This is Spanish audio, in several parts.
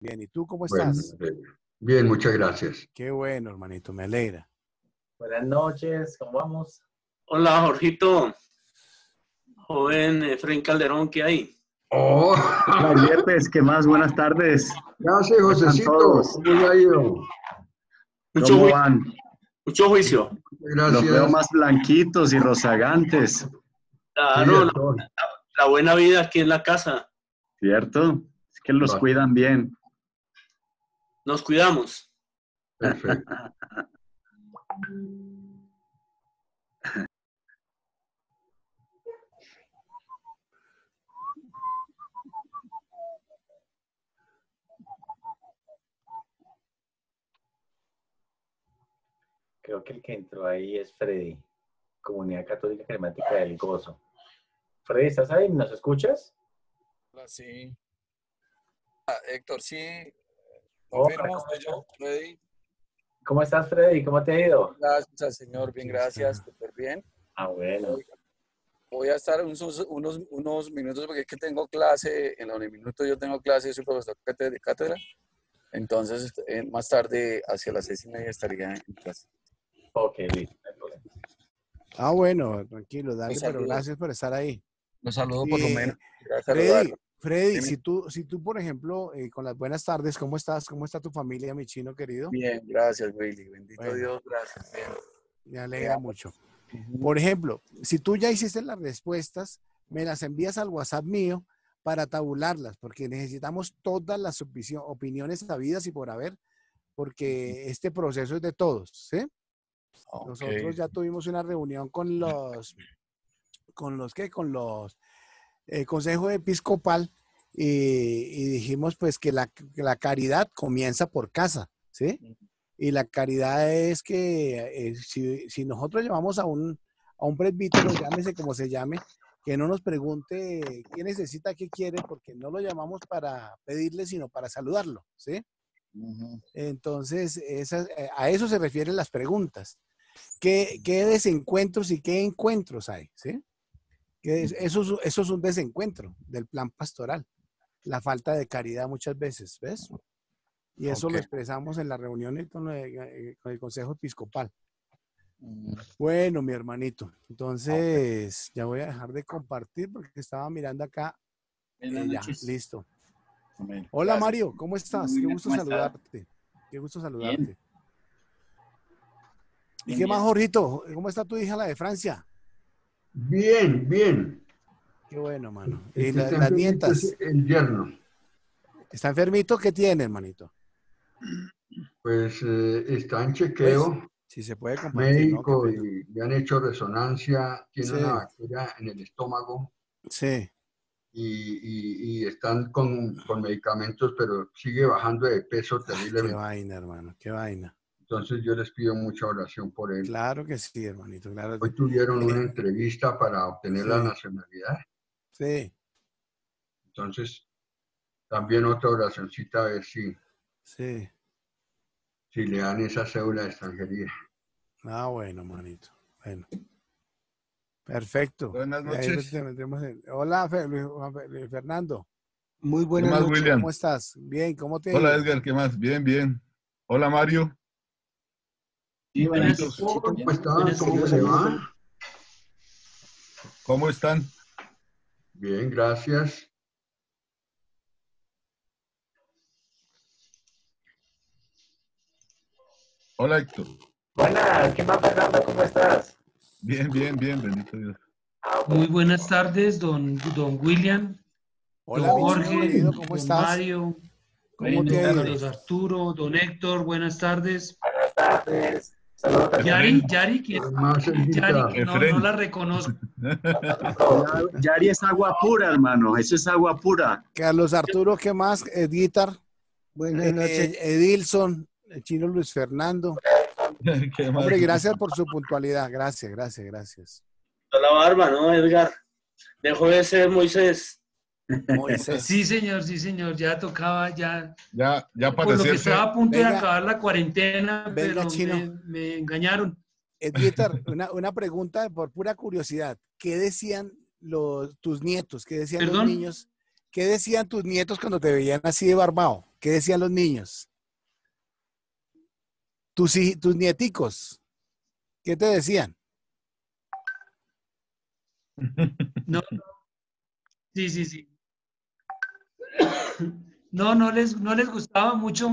Bien, ¿y tú cómo Bueno, estás? bien, muchas gracias. Qué bueno, hermanito, me alegra. Buenas noches, ¿cómo vamos? Hola, Jorgito. Joven Efraín Calderón, ¿qué hay? Oh, Hola, Yepes, ¿qué más? Buenas tardes. gracias, ¿Cómo están Josecito. todos? ¿Cómo le ha ido? Mucho, ¿Cómo van? mucho juicio. Los veo Gracias. más blanquitos y rozagantes, Claro, Sí, doctor. la buena vida aquí en la casa. ¿cierto? Es que los cuidan bien. Nos cuidamos. Perfecto. Creo que el que entró ahí es Freddy, Comunidad Católica Cremática del Gozo. Freddy, ¿estás ahí? ¿Nos escuchas? Hola, sí. Héctor, sí. Hola, Confirmo, ¿cómo soy yo, estás? Freddy. ¿Cómo estás, Freddy? ¿Cómo te ha ido? Gracias al Señor, bien, gracias, súper bien. Ah, bueno. Voy a estar unos minutos porque es que tengo clase, en la Uniminuto yo tengo clase, soy profesor de cátedra. Entonces, más tarde, hacia las 6:30 estaría en clase. Ok, listo, no hay problema. Ah, bueno, tranquilo, dale, Los pero saludo. gracias por estar ahí. Los saludo por lo Eh, menos. Gracias, Freddy, saludarlo. Freddy, Dime. si tú, por ejemplo, con las buenas tardes, ¿cómo estás? ¿Cómo está tu familia, mi chino querido? Bien, gracias, Willy. Bendito Bueno. Dios, gracias. Bien. Me alegra amo. mucho. Ujú. Por ejemplo, si tú ya hiciste las respuestas, me las envías al WhatsApp mío para tabularlas, porque necesitamos todas las opiniones sabidas y por haber, porque este proceso es de todos, ¿sí? Ok. Nosotros ya tuvimos una reunión con los Consejo Episcopal y dijimos pues que la caridad comienza por casa, ¿sí? Y la caridad es que si nosotros llevamos a un presbítero, llámese como se llame, que no nos pregunte qué necesita, qué quiere, porque no lo llamamos para pedirle, sino para saludarlo, ¿sí? Ujú. Entonces, a eso se refieren las preguntas. ¿Qué desencuentros y qué encuentros hay? ¿Sí? Eso es un desencuentro del plan pastoral, la falta de caridad muchas veces, ¿ves? Y eso Ok. lo expresamos en la reunión con el Consejo Episcopal. Mm. Bueno, mi hermanito, entonces ya voy a dejar de compartir porque estaba mirando acá. Buenas Ya, noches. listo. Amén. Hola Gracias. Mario, ¿cómo estás? Muy Qué bien, gusto ¿cómo estás? saludarte. Qué gusto saludarte. Bien. ¿Y Bien, qué más, bien. Jorgito? ¿Cómo está tu hija, la de Francia? Bien, bien. Qué bueno, mano. El ¿Y que está las enfermito es nietas? el yerno. ¿Está enfermito? ¿Qué tiene, hermanito? Pues está en ¿Ves? chequeo Si se puede compartir, ¿no? Qué médico pena. y le han hecho resonancia. Tiene una Sí, bacteria en el estómago sí. y están con medicamentos, pero sigue bajando de peso Ah, qué terriblemente. vaina, hermano, qué vaina. Entonces yo les pido mucha oración por él. Claro que sí, hermanito, claro que Hoy tuvieron una eh, entrevista para obtener la sí, nacionalidad. sí, Entonces, también otra oracioncita a ver sí. si le dan esa cédula de extranjería. Ah, bueno, hermanito. Bueno, perfecto. Buenas Y ahí noches. Hola, Luis Fernando. Muy ¿Qué buenas más, noches. William? ¿Cómo estás? Bien, ¿cómo te ha Hola, ido? Edgar, ¿qué más? Bien, bien. Hola, Mario. Sí, buenas. Carlitos, ¿Cómo Chito, están? buenas, ¿Cómo querido me le saludo. va? ¿cómo están? Bien, gracias. Hola, Héctor. Buenas, ¿qué más, Fernando? ¿Cómo estás? Bien, bien, bien, bendito Dios. Muy buenas tardes, don William, don Hola, mi chino Jorge, querido, ¿cómo don estás? Mario, ¿Cómo te don ha ido? Carlos Arturo, don Héctor, buenas tardes. Buenas tardes. Saludos a Yari, Efren. Yari, que, Más Yari, cerquita. que no Efren. la reconozco. Yari es agua pura, hermano. Eso es agua pura. Carlos Arturo, ¿qué más? Editar, Buenas noches. Edilson, el chino Luis Fernando. ¿Qué más? Hombre, gracias por su puntualidad. Gracias, gracias, gracias. La barba, ¿no, Edgar? Dejó de ser Moisés. Moisés. Sí, señor, ya tocaba, ya. Ya Por lo que parecerse. estaba a punto de Venga. acabar la cuarentena, Venga, pero chino. me engañaron. Edgar, una pregunta por pura curiosidad. ¿Qué decían tus nietos? ¿Qué decían los ¿Perdón? niños? ¿Qué decían tus nietos cuando te veían así de barbado? ¿Qué decían los niños? Tus nieticos, ¿qué te decían? No, sí, sí, sí. No, no les gustaba mucho.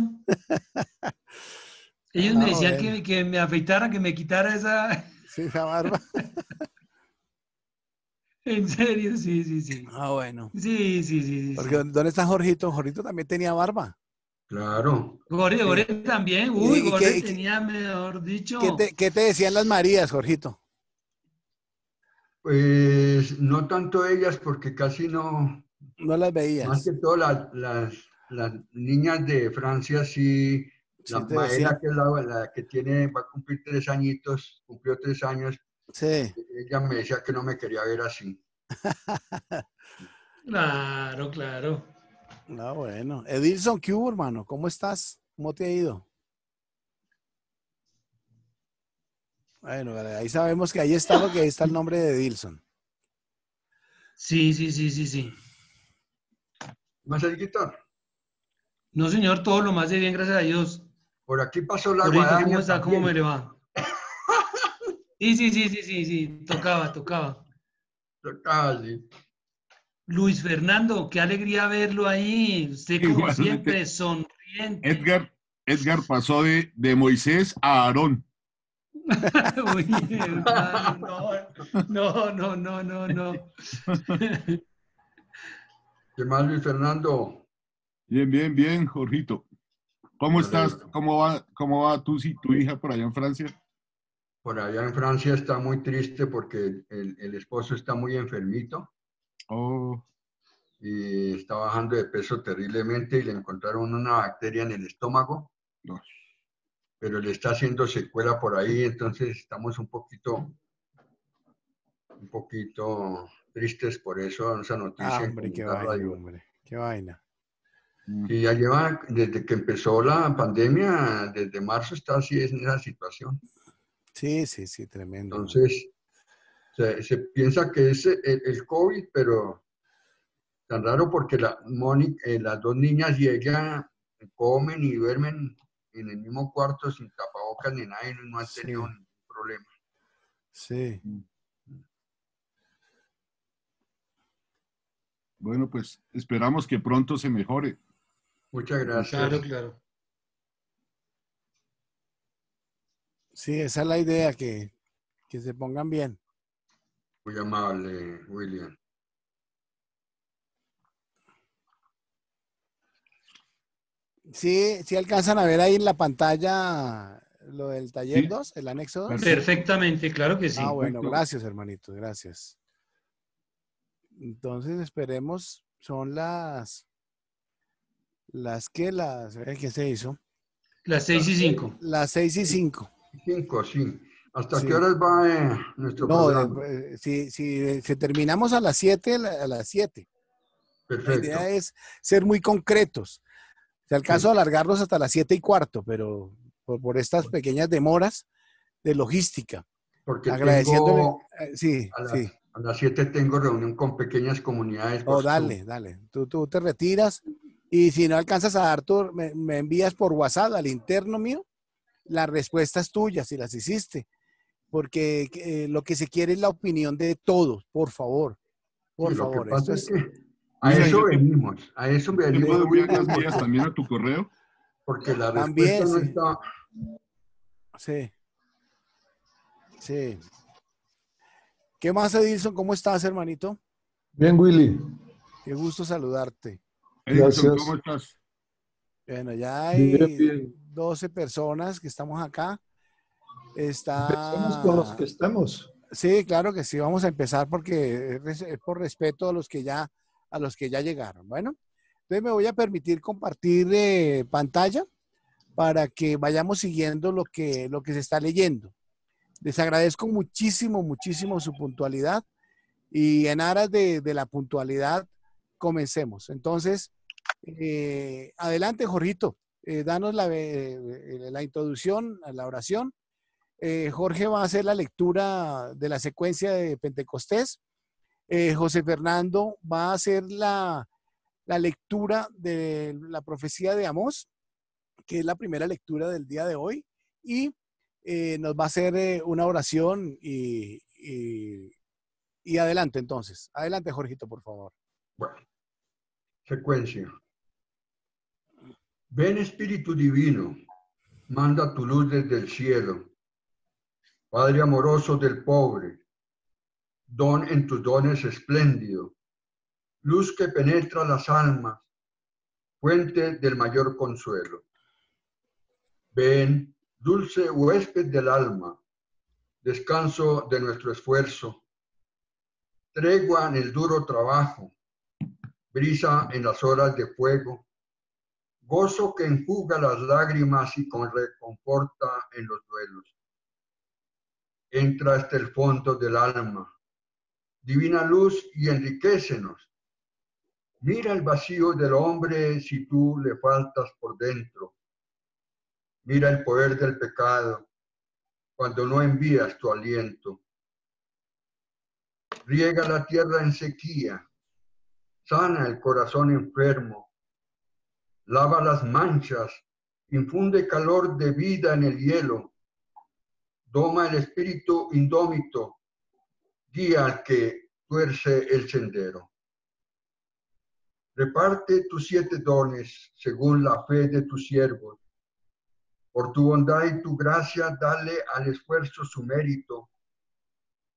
Ellos me decían bueno. que me afeitara, que me quitara esa. Sí, esa barba. En serio, sí, sí, sí. Bueno. Sí, sí, sí, sí. Porque ¿dónde está Jorgito? Jorgito también tenía barba. Claro. Jorge también. Uy, ¿Y Jorge tenía, mejor dicho. qué te decían las Marías, Jorgito? Pues no tanto ellas, porque casi no, No las más veías. que todo las niñas de Francia, sí, la Sí te Maela, decían. que es la que va a cumplir 3 añitos, cumplió 3 años, Sí. ella me decía que no me quería ver así. Claro, claro. Ah, bueno. Edilson, ¿qué hubo, hermano? ¿Cómo estás? ¿Cómo te ha ido? Bueno, ahí sabemos que ahí está porque ahí está el nombre de Edilson. Sí, sí, sí, sí, sí. ¿Más el guitar? No, señor, todo lo más de bien, gracias a Dios. Por aquí pasó la Jorito, ¿cómo guadaña está? ¿Cómo me también. le va? Sí, sí, sí, sí, sí, sí. Tocaba. Casi. Luis Fernando, qué alegría verlo ahí. Usted como Igualmente. siempre, sonriente. Edgar pasó de Moisés a Aarón. Uy, hermano, no. ¿Qué más, Luis Fernando? Bien, Jorgito. ¿Cómo estás? ¿Cómo va tu hija por allá en Francia? Por allá en Francia está muy triste porque el esposo está muy enfermito Oh, y está bajando de peso terriblemente y le encontraron una bacteria en el estómago, no. pero le está haciendo secuela por ahí, entonces estamos un poquito tristes por eso, esa noticia en Hombre, qué Comunidad vaina, Radio. hombre. Qué vaina. Y ya lleva, desde que empezó la pandemia, desde marzo está así en esa situación. Sí, tremendo. Entonces, se piensa que es el COVID, pero tan raro porque las dos niñas y ella comen y duermen en el mismo cuarto sin tapabocas ni nada y no han tenido ningún problema. Sí. Bueno, pues esperamos que pronto se mejore. Muchas gracias. Claro. Sí, esa es la idea, que se pongan bien. Muy amable, William. Sí alcanzan a ver ahí en la pantalla lo del taller Sí. 2, el anexo 2. Perfectamente, claro que sí. Bueno, gracias, hermanito, gracias. Entonces esperemos, son ¿qué se hizo? Las 6:05. Las 6:05. 5, sí. ¿Hasta Sí. qué horas va nuestro programa? Si terminamos a las 7, a las 7. Perfecto. La idea es ser muy concretos. Si alcanzo a alargarlos hasta las 7:15, pero por estas pequeñas demoras de logística. Porque Agradeciéndole. tengo, a las 7 tengo reunión con pequeñas comunidades. Dale. Tú te retiras y si no alcanzas a dar, me envías por WhatsApp al interno mío las respuestas tuyas, si las hiciste. Porque lo que se quiere es la opinión de todos, por favor. Por favor. Lo que pasa es que Mira, eso yo te- venimos, ¿Te puedo enviar las William, mías también a tu correo? porque la También, respuesta no sí. está. Sí. ¿Qué más, Edilson? ¿Cómo estás, hermanito? Bien, Willy. Qué gusto saludarte. Edison, Gracias. ¿cómo estás? Bueno, ya hay Bien. 12 personas que estamos acá. Empecemos con los que estamos. Sí, claro que sí. Vamos a empezar porque es por respeto a los que ya llegaron. Bueno, entonces me voy a permitir compartir pantalla para que vayamos siguiendo lo que se está leyendo. Les agradezco muchísimo su puntualidad y en aras de la puntualidad comencemos. Entonces, adelante, Jorgito, danos la introducción a la oración. Jorge va a hacer la lectura de la secuencia de Pentecostés. José Fernando va a hacer la la lectura de la profecía de Amós, que es la primera lectura del día de hoy, y nos va a hacer una oración y adelante entonces. Adelante, Jorgito, por favor. Bueno, secuencia. Ven Espíritu Divino, manda tu luz desde el cielo. Padre amoroso del pobre, don en tus dones espléndido, luz que penetra las almas, fuente del mayor consuelo. Ven, dulce huésped del alma, descanso de nuestro esfuerzo, tregua en el duro trabajo, brisa en las horas de fuego, gozo que enjuga las lágrimas y reconforta en los duelos. Entra hasta el fondo del alma, divina luz, y enriquécenos. Mira el vacío del hombre si tú le faltas por dentro. Mira el poder del pecado cuando no envías tu aliento. Riega la tierra en sequía, sana el corazón enfermo, lava las manchas, infunde calor de vida en el hielo, doma el espíritu indómito, guía al que tuerce el sendero. Reparte tus 7 dones según la fe de tus siervos. Por tu bondad y tu gracia, dale al esfuerzo su mérito.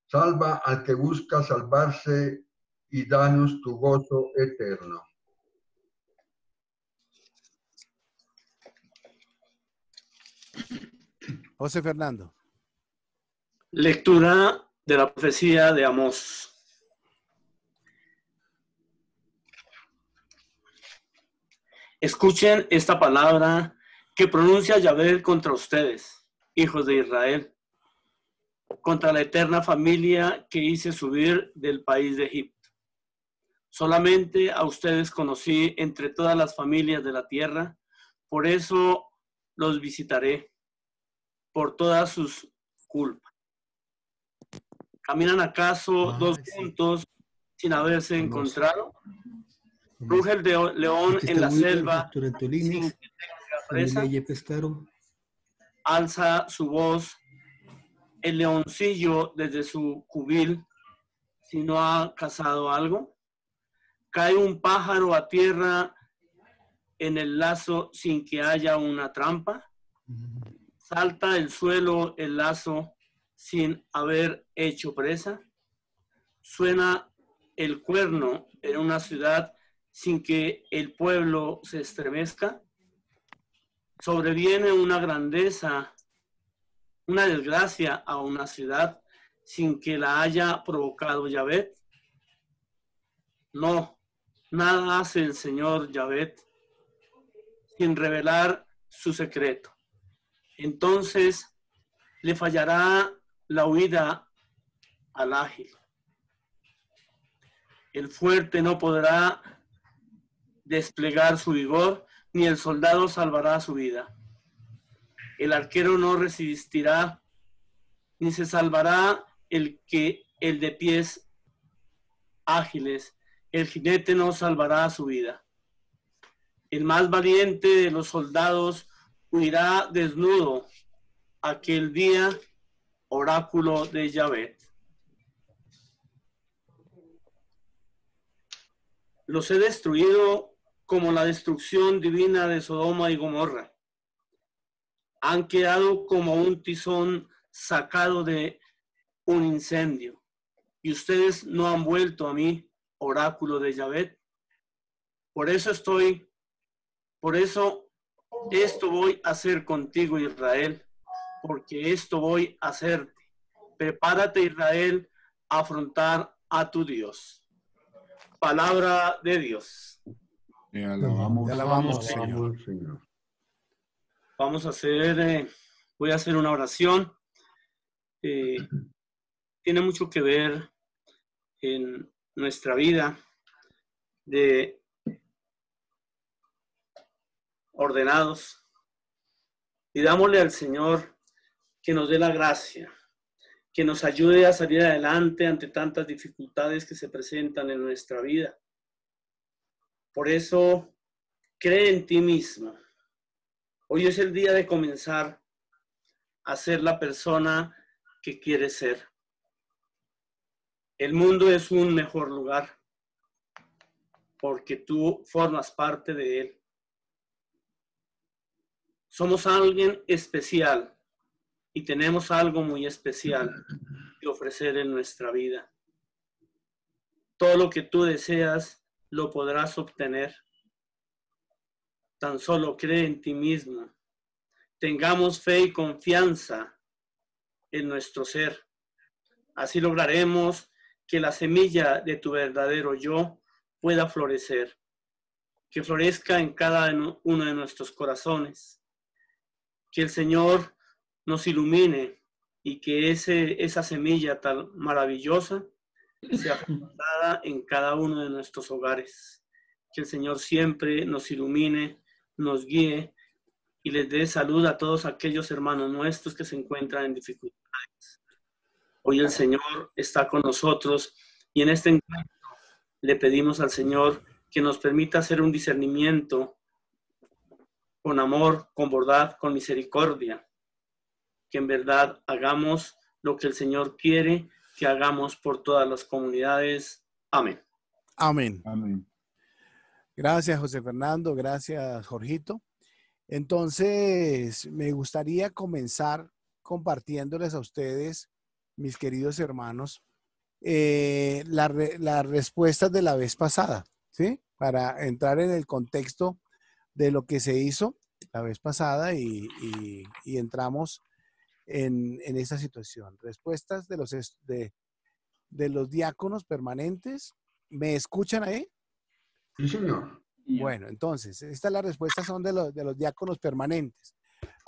Salva al que busca salvarse y danos tu gozo eterno. José Fernando. Lectura de la profecía de Amós. Escuchen esta palabra que pronuncia Yahvé contra ustedes, hijos de Israel, contra la eterna familia que hice subir del país de Egipto. Solamente a ustedes conocí entre todas las familias de la tierra, por eso los visitaré por todas sus culpas. ¿Caminan acaso dos juntos sin haberse encontrado? Ruge el león en la selva sin que tenga presa. Alza su voz el leoncillo desde su cubil si no ha cazado algo. Cae un pájaro a tierra en el lazo sin que haya una trampa. Salta del suelo el lazo sin haber hecho presa. Suena el cuerno en una ciudad sin que el pueblo se estremezca. Sobreviene una grandeza, una desgracia a una ciudad sin que la haya provocado Yahvé. No, nada hace el Señor Yahvé sin revelar su secreto. Entonces le fallará la huida al ágil. El fuerte no podrá desplegar su vigor, ni el soldado salvará su vida. El arquero no resistirá, ni se salvará el de pies ágiles. El jinete no salvará su vida. El más valiente de los soldados huirá desnudo aquel día, oráculo de Yahvé. Los he destruido como la destrucción divina de Sodoma y Gomorra. Han quedado como un tizón sacado de un incendio. Y ustedes no han vuelto a mí, oráculo de Yahvé. Por eso esto voy a hacer contigo, Israel, porque esto voy a hacerte. Prepárate, Israel, a afrontar a tu Dios. Palabra de Dios. Te alabamos, Señor. Vamos a hacer, voy a hacer una oración. Tiene mucho que ver en nuestra vida de ordenados. Y dámosle al Señor que nos dé la gracia, que nos ayude a salir adelante ante tantas dificultades que se presentan en nuestra vida. Por eso, cree en ti mismo. Hoy es el día de comenzar a ser la persona que quieres ser. El mundo es un mejor lugar porque tú formas parte de él. Somos alguien especial y tenemos algo muy especial que ofrecer en nuestra vida. Todo lo que tú deseas lo podrás obtener. Tan solo cree en ti mismo. Tengamos fe y confianza en nuestro ser. Así lograremos que la semilla de tu verdadero yo pueda florecer, que florezca en cada uno de nuestros corazones, que el Señor nos ilumine y que esa semilla tan maravillosa sea plantada en cada uno de nuestros hogares. Que el Señor siempre nos ilumine, nos guíe y les dé salud a todos aquellos hermanos nuestros que se encuentran en dificultades. Hoy el Señor está con nosotros y en este encuentro le pedimos al Señor que nos permita hacer un discernimiento con amor, con bondad, con misericordia, que en verdad hagamos lo que el Señor quiere que hagamos por todas las comunidades. Amén. Amén. Amén. Gracias, José Fernando. Gracias, Jorgito. Entonces, me gustaría comenzar compartiéndoles a ustedes, mis queridos hermanos, las respuestas de la vez pasada, ¿sí? Para entrar en el contexto de lo que se hizo la vez pasada y entramos en esta situación. Respuestas de los diáconos permanentes. ¿Me escuchan ahí? Sí, señor. Bueno, entonces, estas las respuestas son de los diáconos permanentes.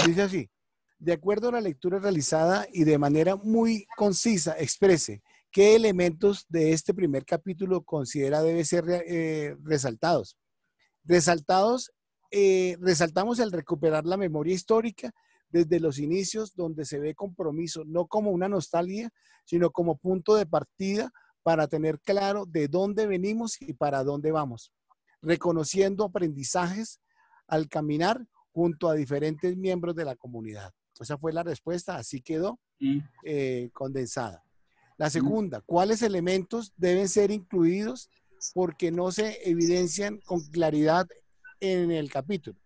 Dice así: de acuerdo a la lectura realizada y de manera muy concisa, exprese qué elementos de este primer capítulo considera deben ser resaltados. Resaltamos el recuperar la memoria histórica desde los inicios, donde se ve compromiso, no como una nostalgia, sino como punto de partida para tener claro de dónde venimos y para dónde vamos, reconociendo aprendizajes al caminar junto a diferentes miembros de la comunidad. Esa fue la respuesta, así quedó condensada. La segunda, ¿cuáles elementos deben ser incluidos porque no se evidencian con claridad en el capítulo?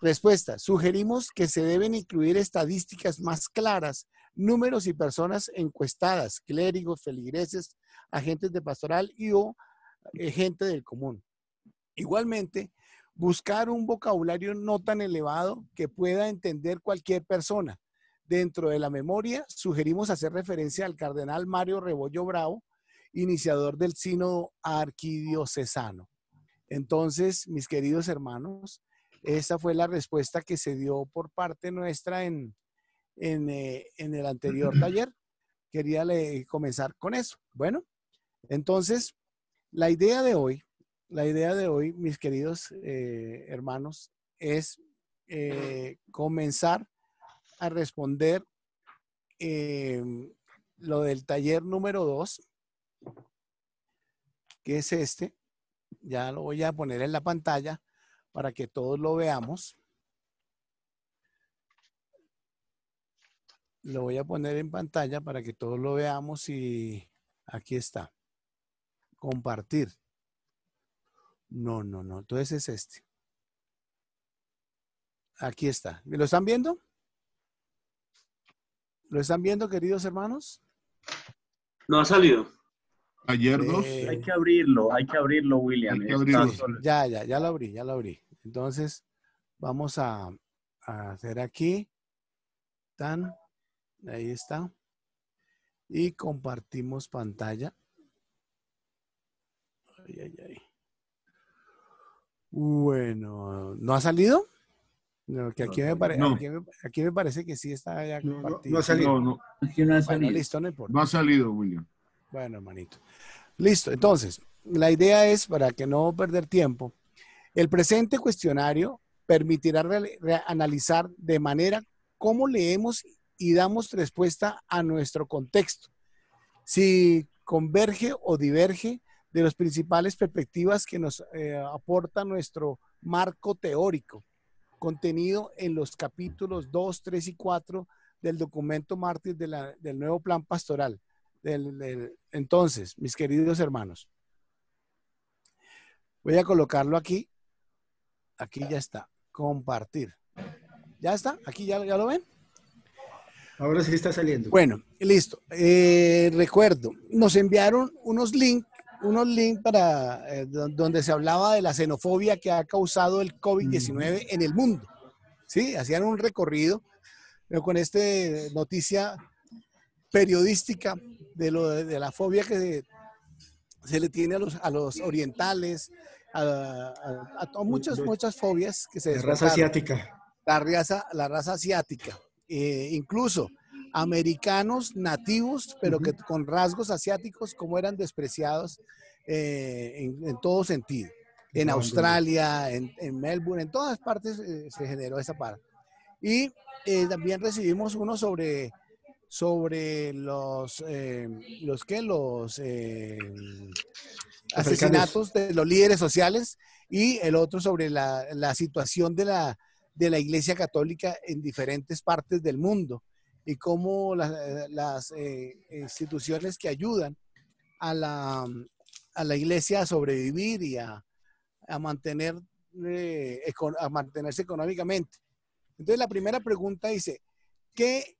Respuesta, sugerimos que se deben incluir estadísticas más claras, números y personas encuestadas, clérigos, feligreses, agentes de pastoral y o gente del común. Igualmente, buscar un vocabulario no tan elevado que pueda entender cualquier persona. Dentro de la memoria, sugerimos hacer referencia al cardenal Mario Rebollo Bravo, iniciador del sínodo arquidiocesano. Entonces, mis queridos hermanos, esta fue la respuesta que se dio por parte nuestra en el anterior taller. Quería comenzar con eso. Bueno, entonces, la idea de hoy, mis queridos hermanos, es comenzar a responder lo del taller número 2, que es este. Ya lo voy a poner en la pantalla para que todos lo veamos. Lo voy a poner en pantalla para que todos lo veamos y aquí está. Compartir. No. Entonces es este. Aquí está. ¿Lo están viendo? ¿Lo están viendo, queridos hermanos? No ha salido. Ayer 2. Hay que abrirlo, William. Hay que abrirlo. Sí, ya lo abrí. Entonces, vamos a hacer aquí. Ahí está. Y compartimos pantalla. Ay. Bueno, ¿no ha salido? No, que aquí, aquí me parece que sí está ya compartido. No ha salido. No. Aquí no ha salido. Bueno, listo, no importa. No ha salido, William. Bueno, hermanito. Listo. Entonces, la idea es, para que no perder tiempo, el presente cuestionario permitirá analizar de manera cómo leemos y damos respuesta a nuestro contexto. Si converge o diverge de las principales perspectivas que nos aporta nuestro marco teórico, contenido en los capítulos 2, 3 y 4 del documento Mártir del nuevo plan pastoral. Entonces, mis queridos hermanos, voy a colocarlo aquí. Aquí ya está. Compartir. ¿Ya está? ¿Aquí ya lo ven? Ahora sí está saliendo. Bueno, listo. Recuerdo, nos enviaron unos links para donde se hablaba de la xenofobia que ha causado el COVID-19 en el mundo. ¿Sí? Hacían un recorrido con esta noticia periodística de la fobia que se le tiene a los orientales, a muchas fobias que se despertaron. La raza asiática. La raza asiática. Incluso americanos nativos, pero que con rasgos asiáticos, como eran despreciados en todo sentido. En Australia, en Melbourne, en todas partes se generó esa parte. Y también recibimos uno sobre los asesinatos de los líderes sociales, y el otro sobre la situación de la Iglesia Católica en diferentes partes del mundo, y cómo las instituciones que ayudan a la Iglesia a sobrevivir y a mantenerse económicamente. Entonces la primera pregunta dice, ¿qué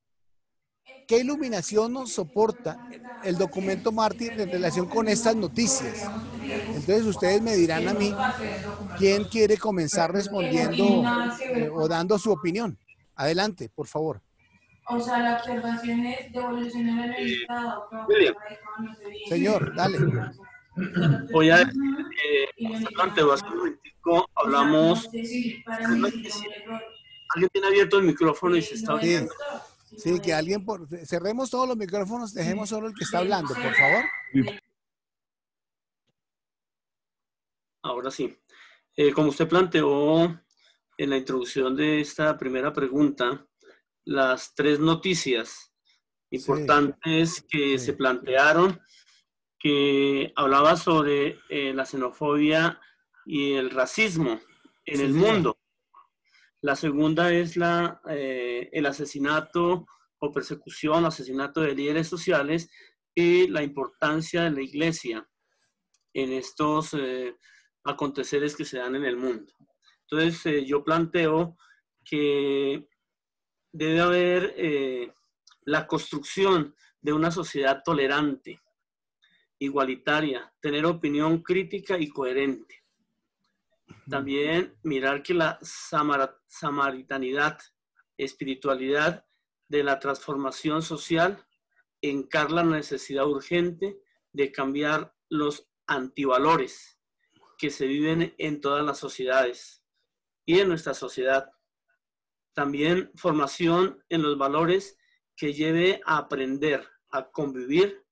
iluminación nos soporta el documento Mártir en relación con estas noticias? Entonces ustedes me dirán a mí quién quiere comenzar respondiendo o dando su opinión. Adelante, por favor. O sea, la observación es devolucionar el estado. Señor, dale. Voy a decir hace un momentico hablamos. Alguien tiene abierto el micrófono y se está oyendo. Sí, que alguien cerremos todos los micrófonos, dejemos solo el que está hablando, por favor. Ahora sí. Como usted planteó en la introducción de esta primera pregunta, las tres noticias importantes que se plantearon, que hablaba sobre la xenofobia y el racismo en el mundo. La segunda es el asesinato o persecución, asesinato de líderes sociales, y la importancia de la Iglesia en estos aconteceres que se dan en el mundo. Entonces, yo planteo que debe haber la construcción de una sociedad tolerante, igualitaria, tener opinión crítica y coherente. También mirar que la samaritanidad, espiritualidad de la transformación social encarna la necesidad urgente de cambiar los antivalores que se viven en todas las sociedades y en nuestra sociedad. También formación en los valores que lleve a aprender a convivir,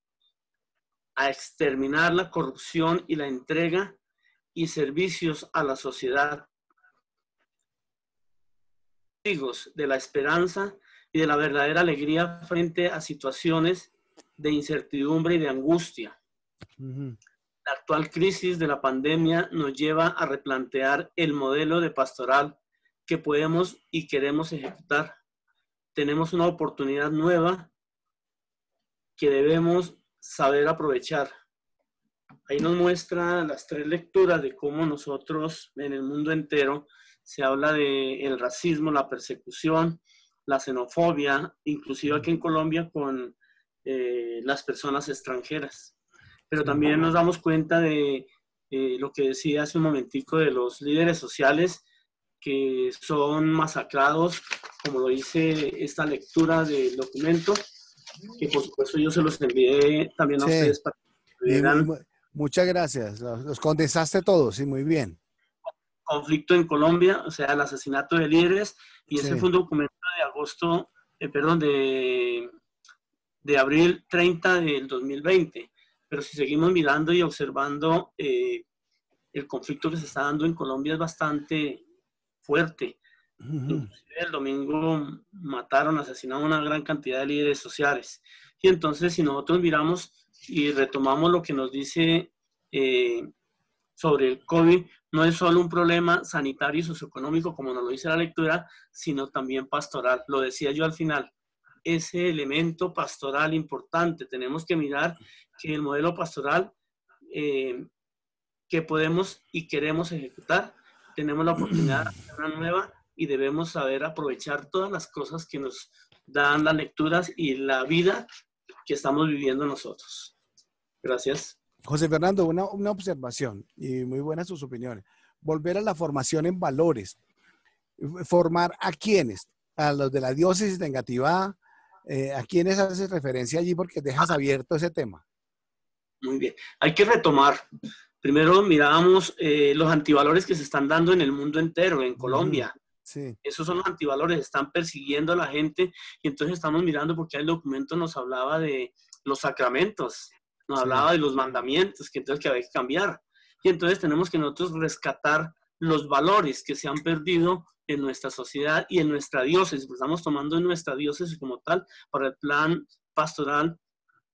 a exterminar la corrupción y la entrega y servicios a la sociedad, testigos de la esperanza y de la verdadera alegría frente a situaciones de incertidumbre y de angustia. La actual crisis de la pandemia nos lleva a replantear el modelo de pastoral que podemos y queremos ejecutar. Tenemos una oportunidad nueva que debemos saber aprovechar. Ahí nos muestra las tres lecturas de cómo nosotros en el mundo entero se habla del racismo, la persecución, la xenofobia, inclusive aquí en Colombia con las personas extranjeras. Pero también nos damos cuenta de lo que decía hace un momentico de los líderes sociales que son masacrados, como lo dice esta lectura del documento, que por supuesto yo se los envié también a ustedes para que vieran. Muchas gracias. Los condensaste todos, sí, muy bien. Conflicto en Colombia, o sea, el asesinato de líderes, y ese fue un documento de abril 30 del 2020. Pero si seguimos mirando y observando, el conflicto que se está dando en Colombia es bastante fuerte. Inclusive el domingo asesinaron una gran cantidad de líderes sociales. Y entonces, si nosotros miramos y retomamos lo que nos dice sobre el COVID no es solo un problema sanitario y socioeconómico, como nos lo dice la lectura, sino también pastoral. Lo decía yo al final, ese elemento pastoral importante. Tenemos que mirar que el modelo pastoral que podemos y queremos ejecutar, tenemos la oportunidad de hacer una nueva y debemos saber aprovechar todas las cosas que nos dan las lecturas y la vida que estamos viviendo nosotros. Gracias. José Fernando, una observación y muy buenas sus opiniones. Volver a la formación en valores. ¿Formar a quiénes? A los de la diócesis de Engativá. ¿A quiénes haces referencia allí? Porque dejas abierto ese tema. Muy bien. Hay que retomar. Primero mirábamos los antivalores que se están dando en el mundo entero, en Colombia. Sí. Esos son los antivalores, están persiguiendo a la gente y entonces estamos mirando porque el documento nos hablaba de los sacramentos, nos hablaba de los mandamientos, que entonces que había que cambiar. Y entonces tenemos que nosotros rescatar los valores que se han perdido en nuestra sociedad y en nuestra diócesis. Pues estamos tomando nuestra diócesis como tal para el plan pastoral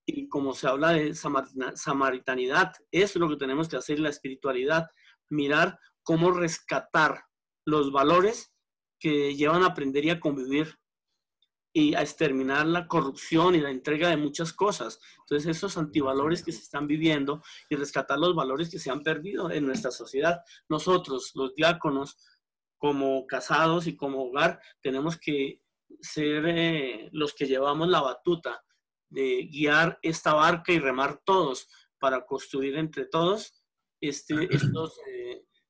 y como se habla de samaritanidad. Eso es lo que tenemos que hacer en la espiritualidad, mirar cómo rescatar los valores que llevan a aprender y a convivir y a exterminar la corrupción y la entrega de muchas cosas. Entonces esos antivalores que se están viviendo y rescatar los valores que se han perdido en nuestra sociedad. Nosotros, los diáconos, como casados y como hogar, tenemos que ser los que llevamos la batuta de guiar esta barca y remar todos para construir entre todos estos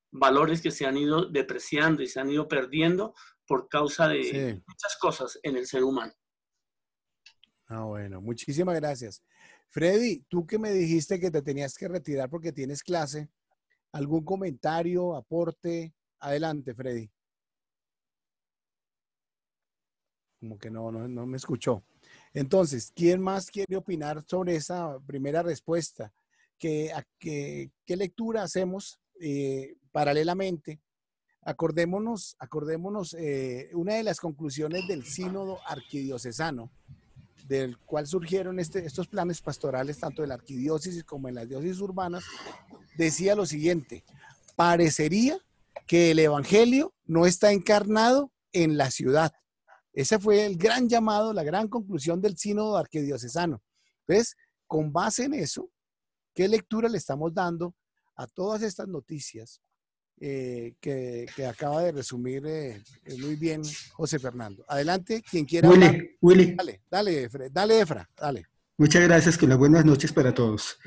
valores que se han ido depreciando y se han ido perdiendo por causa de muchas cosas en el ser humano. Bueno, muchísimas gracias. Freddy, tú que me dijiste que te tenías que retirar porque tienes clase, ¿algún comentario, aporte? Adelante, Freddy. Como que no me escuchó. Entonces, ¿quién más quiere opinar sobre esa primera respuesta? ¿Qué lectura hacemos paralelamente? Acordémonos una de las conclusiones del sínodo arquidiocesano, del cual surgieron estos planes pastorales, tanto de la arquidiócesis como en las diócesis urbanas, decía lo siguiente: parecería que el evangelio no está encarnado en la ciudad. Ese fue el gran llamado, la gran conclusión del sínodo arquidiocesano. Entonces, con base en eso, ¿qué lectura le estamos dando a todas estas noticias que acaba de resumir muy bien José Fernando? Adelante, quien quiera hablar. Willy. Dale, Efra, dale. Muchas gracias, que las buenas noches para todos.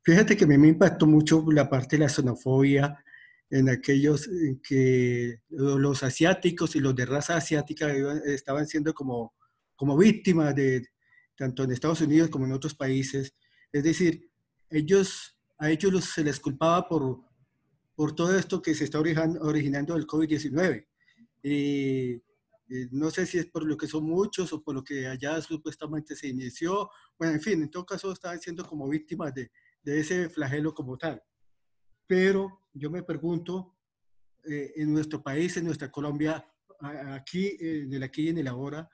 Fíjate que a mí me impactó mucho la parte de la xenofobia en aquellos en que los asiáticos y los de raza asiática estaban siendo como víctimas tanto en Estados Unidos como en otros países. Es decir, a ellos se les culpaba por todo esto que se está originando del COVID-19. No sé si es por lo que son muchos o por lo que allá supuestamente se inició. Bueno, en fin, en todo caso estaban siendo como víctimas de ese flagelo como tal. Pero yo me pregunto, en nuestro país, en nuestra Colombia, aquí, en el aquí y en el ahora,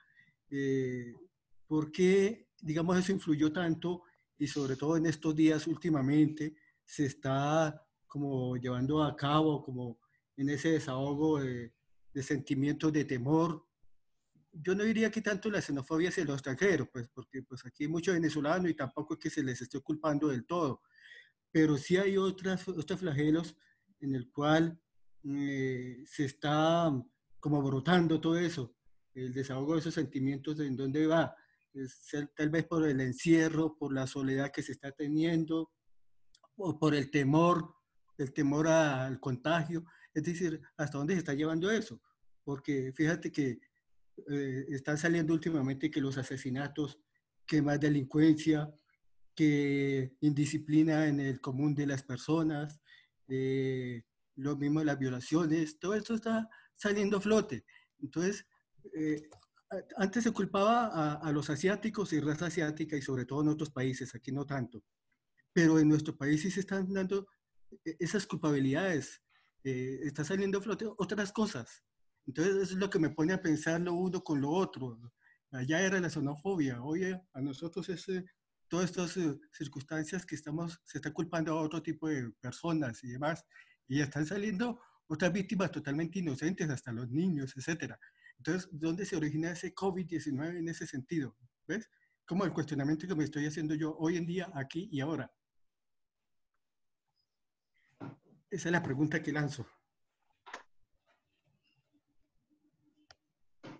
¿por qué, digamos, eso influyó tanto? Y sobre todo en estos días últimamente se está como llevando a cabo como en ese desahogo de sentimientos de temor. Yo no diría que tanto la xenofobia hacia los extranjeros, pues, porque pues, aquí hay muchos venezolanos y tampoco es que se les esté culpando del todo. Pero sí hay otros flagelos en el cual se está como brotando todo eso, el desahogo de esos sentimientos, ¿en dónde va? Tal vez por el encierro, por la soledad que se está teniendo, o por el temor al contagio. Es decir, ¿hasta dónde se está llevando eso? Porque fíjate que están saliendo últimamente que los asesinatos, que más delincuencia, que indisciplina en el común de las personas, lo mismo las violaciones, todo esto está saliendo a flote. Entonces, antes se culpaba a los asiáticos y raza asiática, y sobre todo en otros países, aquí no tanto, pero en nuestro país sí se están dando esas culpabilidades, está saliendo a flote otras cosas. Entonces, eso es lo que me pone a pensar lo uno con lo otro. Allá era la xenofobia, hoy a nosotros es todas estas circunstancias que se está culpando a otro tipo de personas y demás, y están saliendo otras víctimas totalmente inocentes, hasta los niños, etcétera. Entonces, ¿dónde se origina ese COVID-19 en ese sentido? ¿Ves? Como el cuestionamiento que me estoy haciendo yo hoy en día, aquí y ahora. Esa es la pregunta que lanzo.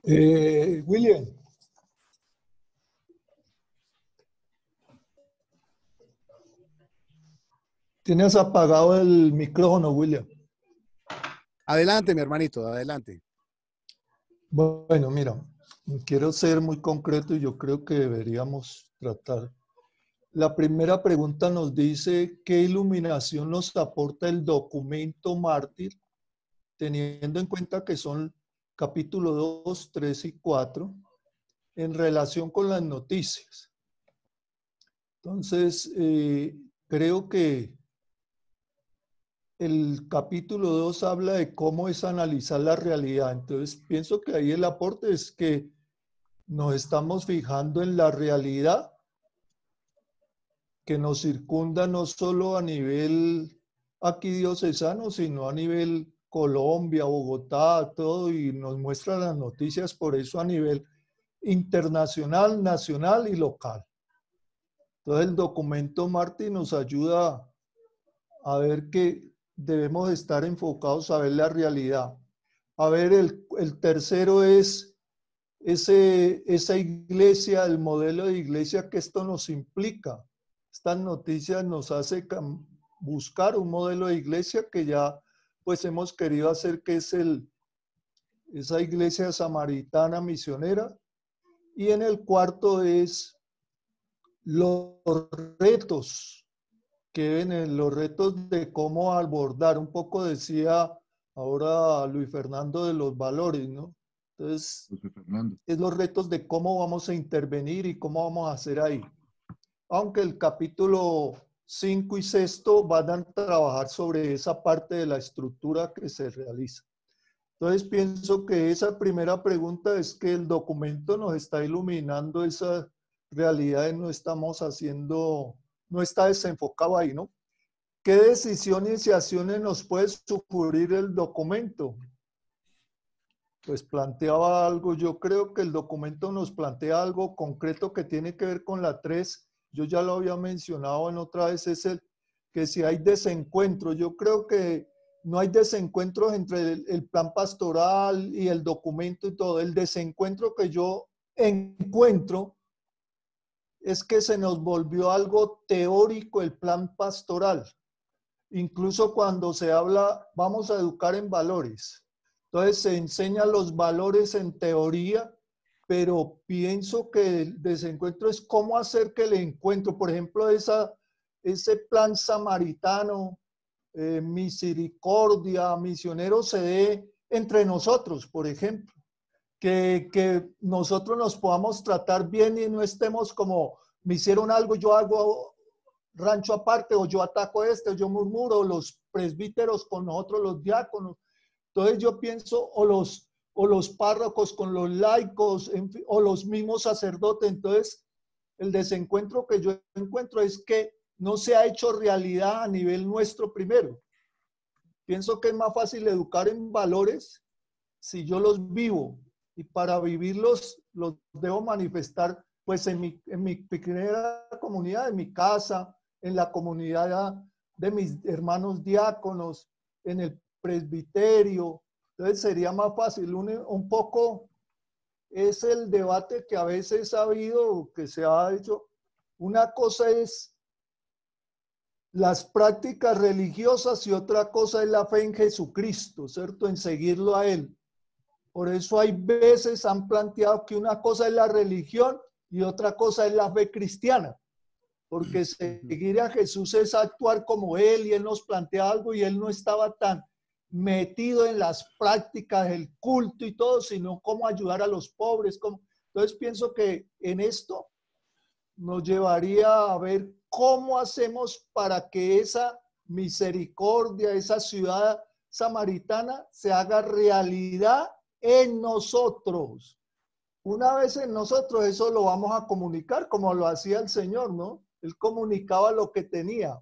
William. Tienes apagado el micrófono, William. Adelante, mi hermanito, adelante. Bueno, mira, quiero ser muy concreto y yo creo que deberíamos tratar. La primera pregunta nos dice, ¿qué iluminación nos aporta el documento mártir, teniendo en cuenta que son capítulo 2, 3 y 4, en relación con las noticias? Entonces, creo que el capítulo 2 habla de cómo es analizar la realidad. Entonces, pienso que ahí el aporte es que nos estamos fijando en la realidad que nos circunda no solo a nivel aquí diocesano, sino a nivel Colombia, Bogotá, todo, y nos muestra las noticias por eso a nivel internacional, nacional y local. Entonces, el documento Martín nos ayuda a ver que debemos estar enfocados a ver la realidad. A ver, el tercero es esa iglesia, el modelo de iglesia que esto nos implica. Estas noticias nos hace buscar un modelo de iglesia que ya pues hemos querido hacer, que es esa iglesia samaritana misionera. Y en el cuarto es los retos que ven en los retos de cómo abordar. Un poco decía ahora Luis Fernando de los valores, ¿no? Entonces, es los retos de cómo vamos a intervenir y cómo vamos a hacer ahí. Aunque el capítulo 5 y 6 van a trabajar sobre esa parte de la estructura que se realiza. Entonces, pienso que esa primera pregunta es que el documento nos está iluminando esa realidad y no estamos haciendo, no está desenfocado ahí, ¿no? ¿Qué decisiones y acciones nos puede sugerir el documento? Pues planteaba algo, yo creo que el documento nos plantea algo concreto que tiene que ver con la 3. Yo ya lo había mencionado en otra vez, es que si hay desencuentro, yo creo que no hay desencuentros entre el plan pastoral y el documento y todo. El desencuentro que yo encuentro es que se nos volvió algo teórico el plan pastoral. Incluso cuando se habla, vamos a educar en valores. Entonces se enseñan los valores en teoría, pero pienso que el desencuentro es cómo hacer que el encuentro, por ejemplo, ese plan samaritano, misericordia, misionero, se dé entre nosotros, por ejemplo. Que nosotros nos podamos tratar bien y no estemos como, me hicieron algo, yo hago rancho aparte, o yo ataco o yo murmuro, los presbíteros con nosotros, los diáconos. Entonces yo pienso, o los párrocos con los laicos, en fin, o los mismos sacerdotes. Entonces, el desencuentro que yo encuentro es que no se ha hecho realidad a nivel nuestro primero. Pienso que es más fácil educar en valores si yo los vivo, y para vivirlos los debo manifestar pues en mi pequeña comunidad, en mi casa, en la comunidad de mis hermanos diáconos, en el presbiterio. Entonces sería más fácil. Un poco es el debate que a veces ha habido, que se ha hecho. Una cosa es las prácticas religiosas y otra cosa es la fe en Jesucristo, ¿cierto? En seguirlo a Él. Por eso hay veces han planteado que una cosa es la religión y otra cosa es la fe cristiana. Porque seguir a Jesús es actuar como Él, y Él nos plantea algo y Él no estaba tan metido en las prácticas del culto y todo, sino cómo ayudar a los pobres. Entonces pienso que en esto nos llevaría a ver cómo hacemos para que esa misericordia, esa ciudad samaritana se haga realidad en nosotros. una vez en nosotros eso lo vamos a comunicar como lo hacía el Señor, ¿no? Él comunicaba lo que tenía.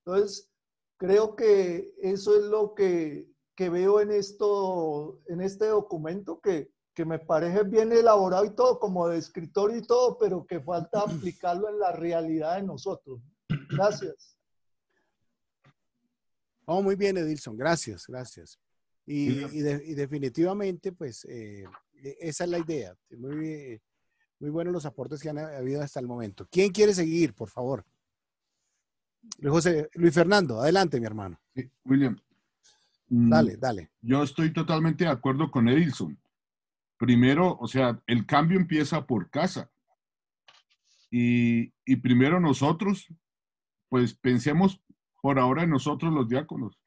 Entonces, creo que eso es lo que veo en esto, en este documento que me parece bien elaborado y todo, como de escritor y todo, pero que falta aplicarlo en la realidad de nosotros. Gracias. Oh, muy bien, Edilson, gracias, gracias. Y definitivamente, pues, esa es la idea. Muy buenos los aportes que han habido hasta el momento. ¿Quién quiere seguir, por favor? Luis Fernando, adelante, mi hermano. Sí, William. Dale, dale. Yo estoy totalmente de acuerdo con Edilson. Primero, o sea, el cambio empieza por casa. Y primero nosotros, pues pensemos por ahora en nosotros los diáconos,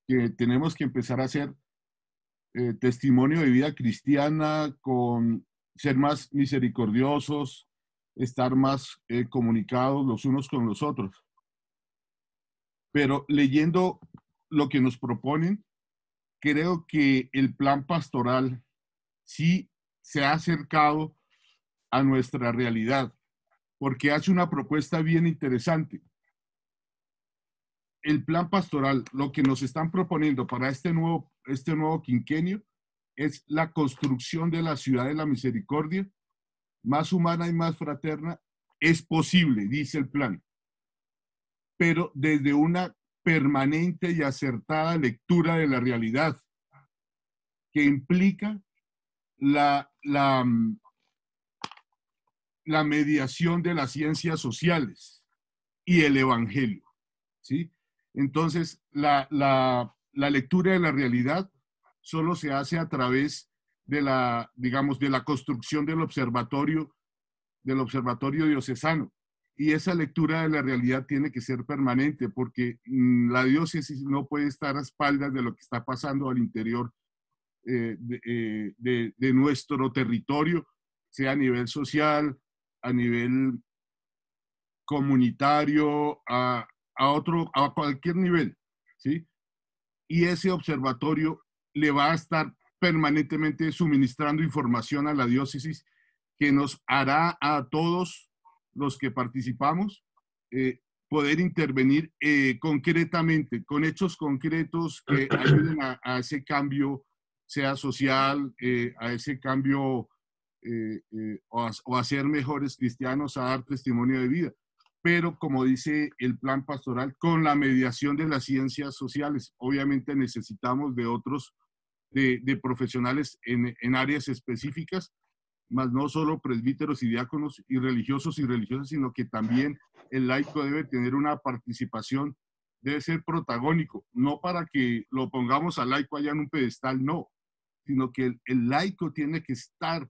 que tenemos que empezar a hacer testimonio de vida cristiana, con ser más misericordiosos, estar más comunicados los unos con los otros. Pero leyendo lo que nos proponen, creo que el plan pastoral sí se ha acercado a nuestra realidad, porque hace una propuesta bien interesante. El plan pastoral, lo que nos están proponiendo para este nuevo quinquenio, es la construcción de la ciudad de la misericordia, más humana y más fraterna. Es posible, dice el plan, pero desde una permanente y acertada lectura de la realidad, que implica la mediación de las ciencias sociales y el evangelio, ¿sí? Entonces, la lectura de la realidad solo se hace a través de la construcción del observatorio diocesano. Y esa lectura de la realidad tiene que ser permanente, porque la diócesis no puede estar a espaldas de lo que está pasando al interior de nuestro territorio, sea a nivel social, a nivel comunitario, a cualquier nivel, ¿sí? Y ese observatorio le va a estar permanentemente suministrando información a la diócesis que nos hará a todos los que participamos poder intervenir concretamente, con hechos concretos que ayuden a ese cambio, sea social, a ese cambio o a ser mejores cristianos, a dar testimonio de vida. Pero como dice el plan pastoral, con la mediación de las ciencias sociales. Obviamente necesitamos de otros, de profesionales en áreas específicas, más no solo presbíteros y diáconos y religiosas, sino que también el laico debe tener una participación, debe ser protagónico, no para que lo pongamos al laico allá en un pedestal, no, sino que el laico tiene que estar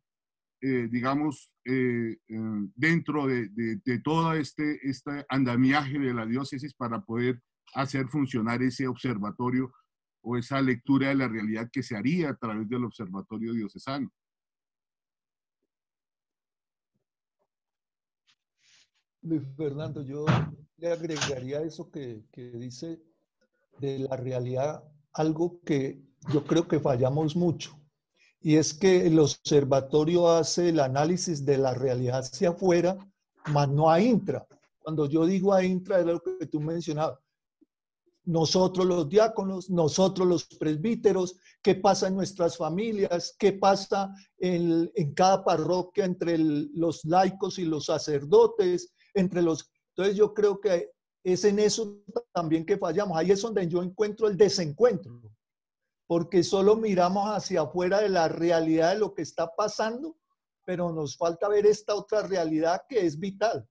dentro de todo este andamiaje de la diócesis para poder hacer funcionar ese observatorio o esa lectura de la realidad que se haría a través del observatorio diocesano. Luis Fernando, yo le agregaría eso que dice de la realidad, algo que yo creo que fallamos mucho. Y es que el observatorio hace el análisis de la realidad hacia afuera, mas no a intra. Cuando yo digo a intra, es lo que tú mencionabas. Nosotros los diáconos, nosotros los presbíteros, qué pasa en nuestras familias, qué pasa en cada parroquia entre los laicos y los sacerdotes, entre los... Entonces yo creo que es en eso también que fallamos. Ahí es donde yo encuentro el desencuentro, porque solo miramos hacia afuera de la realidad de lo que está pasando, pero nos falta ver esta otra realidad que es vital.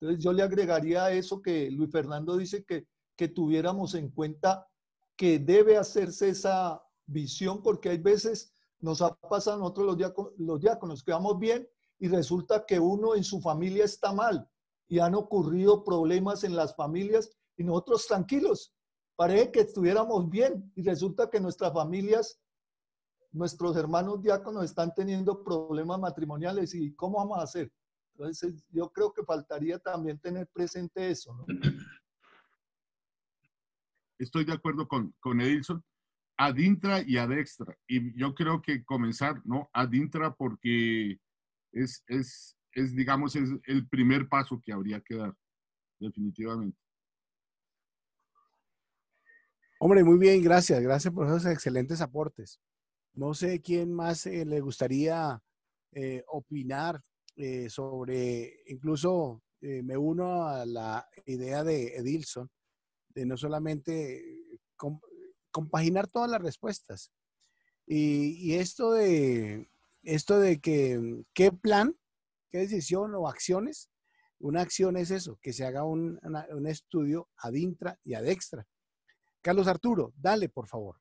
Entonces yo le agregaría a eso que Luis Fernando dice que tuviéramos en cuenta que debe hacerse esa visión, porque hay veces nos ha pasado a nosotros los diáconos que vamos bien y resulta que uno en su familia está mal y han ocurrido problemas en las familias y nosotros tranquilos. Parece que estuviéramos bien y resulta que nuestras familias, nuestros hermanos diáconos están teniendo problemas matrimoniales y ¿cómo vamos a hacer? Entonces yo creo que faltaría también tener presente eso, ¿no? Estoy de acuerdo con Edilson. ad intra y ad extra. Y yo creo que comenzar, ¿no? Ad intra porque digamos, es el primer paso que habría que dar, definitivamente. Hombre, muy bien, gracias. Gracias por esos excelentes aportes. No sé quién más le gustaría opinar sobre, incluso me uno a la idea de Edilson, de no solamente compaginar todas las respuestas. Y esto de que, ¿qué plan, qué decisión o acciones? Una acción es eso, que se haga un estudio ad intra y ad extra. Carlos Arturo, dale, por favor.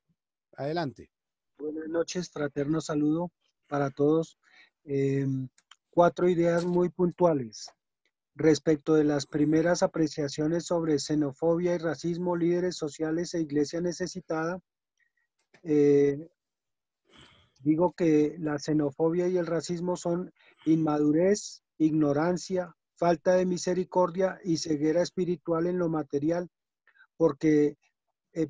Adelante. Buenas noches, fraterno saludo para todos. 4 ideas muy puntuales. Respecto de las primeras apreciaciones sobre xenofobia y racismo, líderes sociales e iglesia necesitada, digo que la xenofobia y el racismo son inmadurez, ignorancia, falta de misericordia y ceguera espiritual en lo material, porque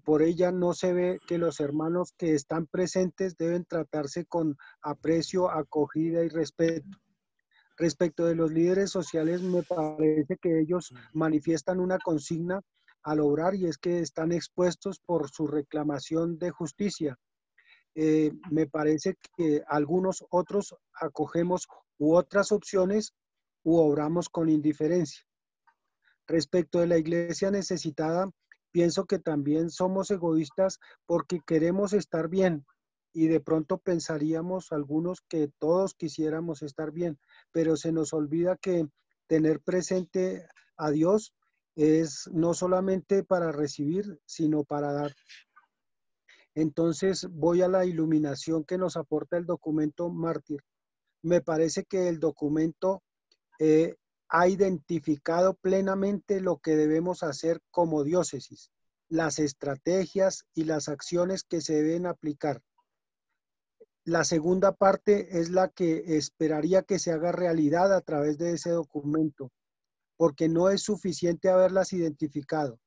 por ella no se ve que los hermanos que están presentes deben tratarse con aprecio, acogida y respeto. Respecto de los líderes sociales, me parece que ellos manifiestan una consigna al obrar y es que están expuestos por su reclamación de justicia. Me parece que algunos otros acogemos u otras opciones u obramos con indiferencia. Respecto de la iglesia necesitada, pienso que también somos egoístas porque queremos estar bien y de pronto pensaríamos algunos que todos quisiéramos estar bien, pero se nos olvida que tener presente a Dios es no solamente para recibir, sino para dar. Entonces voy a la iluminación que nos aporta el documento Mártir. Me parece que el documento ha identificado plenamente lo que debemos hacer como diócesis, las estrategias y las acciones que se deben aplicar. La segunda parte es la que esperaría que se haga realidad a través de ese documento, porque no es suficiente haberlas identificado.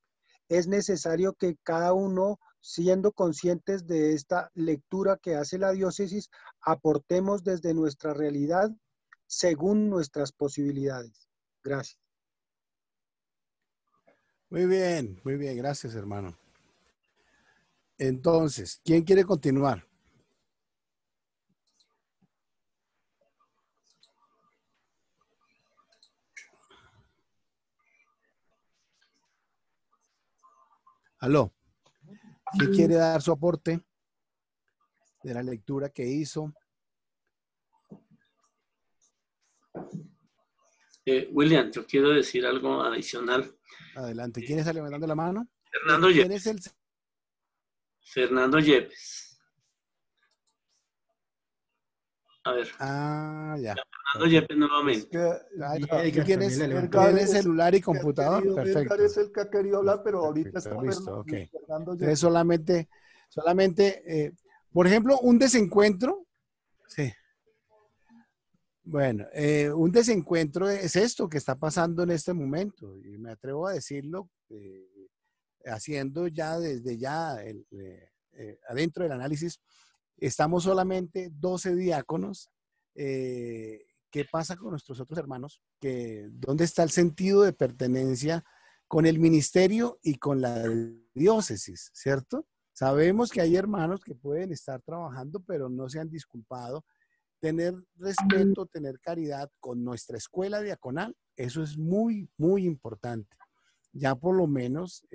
Es necesario que cada uno, siendo conscientes de esta lectura que hace la diócesis, aportemos desde nuestra realidad según nuestras posibilidades. Gracias. Muy bien, gracias, hermano. Entonces, ¿quién quiere continuar? Aló, ¿quién quiere dar su aporte de la lectura que hizo? William, yo quiero decir algo adicional. Adelante. ¿Quién está levantando la mano? Fernando ¿Quién Yepes. es el? Fernando Yepes. A ver. Ah, ya. Fernando Yepes nuevamente. ¿Quién es celular y computador? Edgar Perfecto. es el que ha querido hablar, pero ahorita está Listo, ok. Fernando Entonces solamente, por ejemplo, un desencuentro. Sí. Bueno, un desencuentro es esto que está pasando en este momento, y me atrevo a decirlo haciendo ya desde ya adentro del análisis, estamos solamente 12 diáconos. ¿Qué pasa con nuestros otros hermanos? ¿Dónde está el sentido de pertenencia con el ministerio y con la diócesis, cierto? Sabemos que hay hermanos que pueden estar trabajando, pero no se han disculpado. Tener respeto, tener caridad con nuestra escuela diaconal, eso es muy, muy importante. Ya por lo menos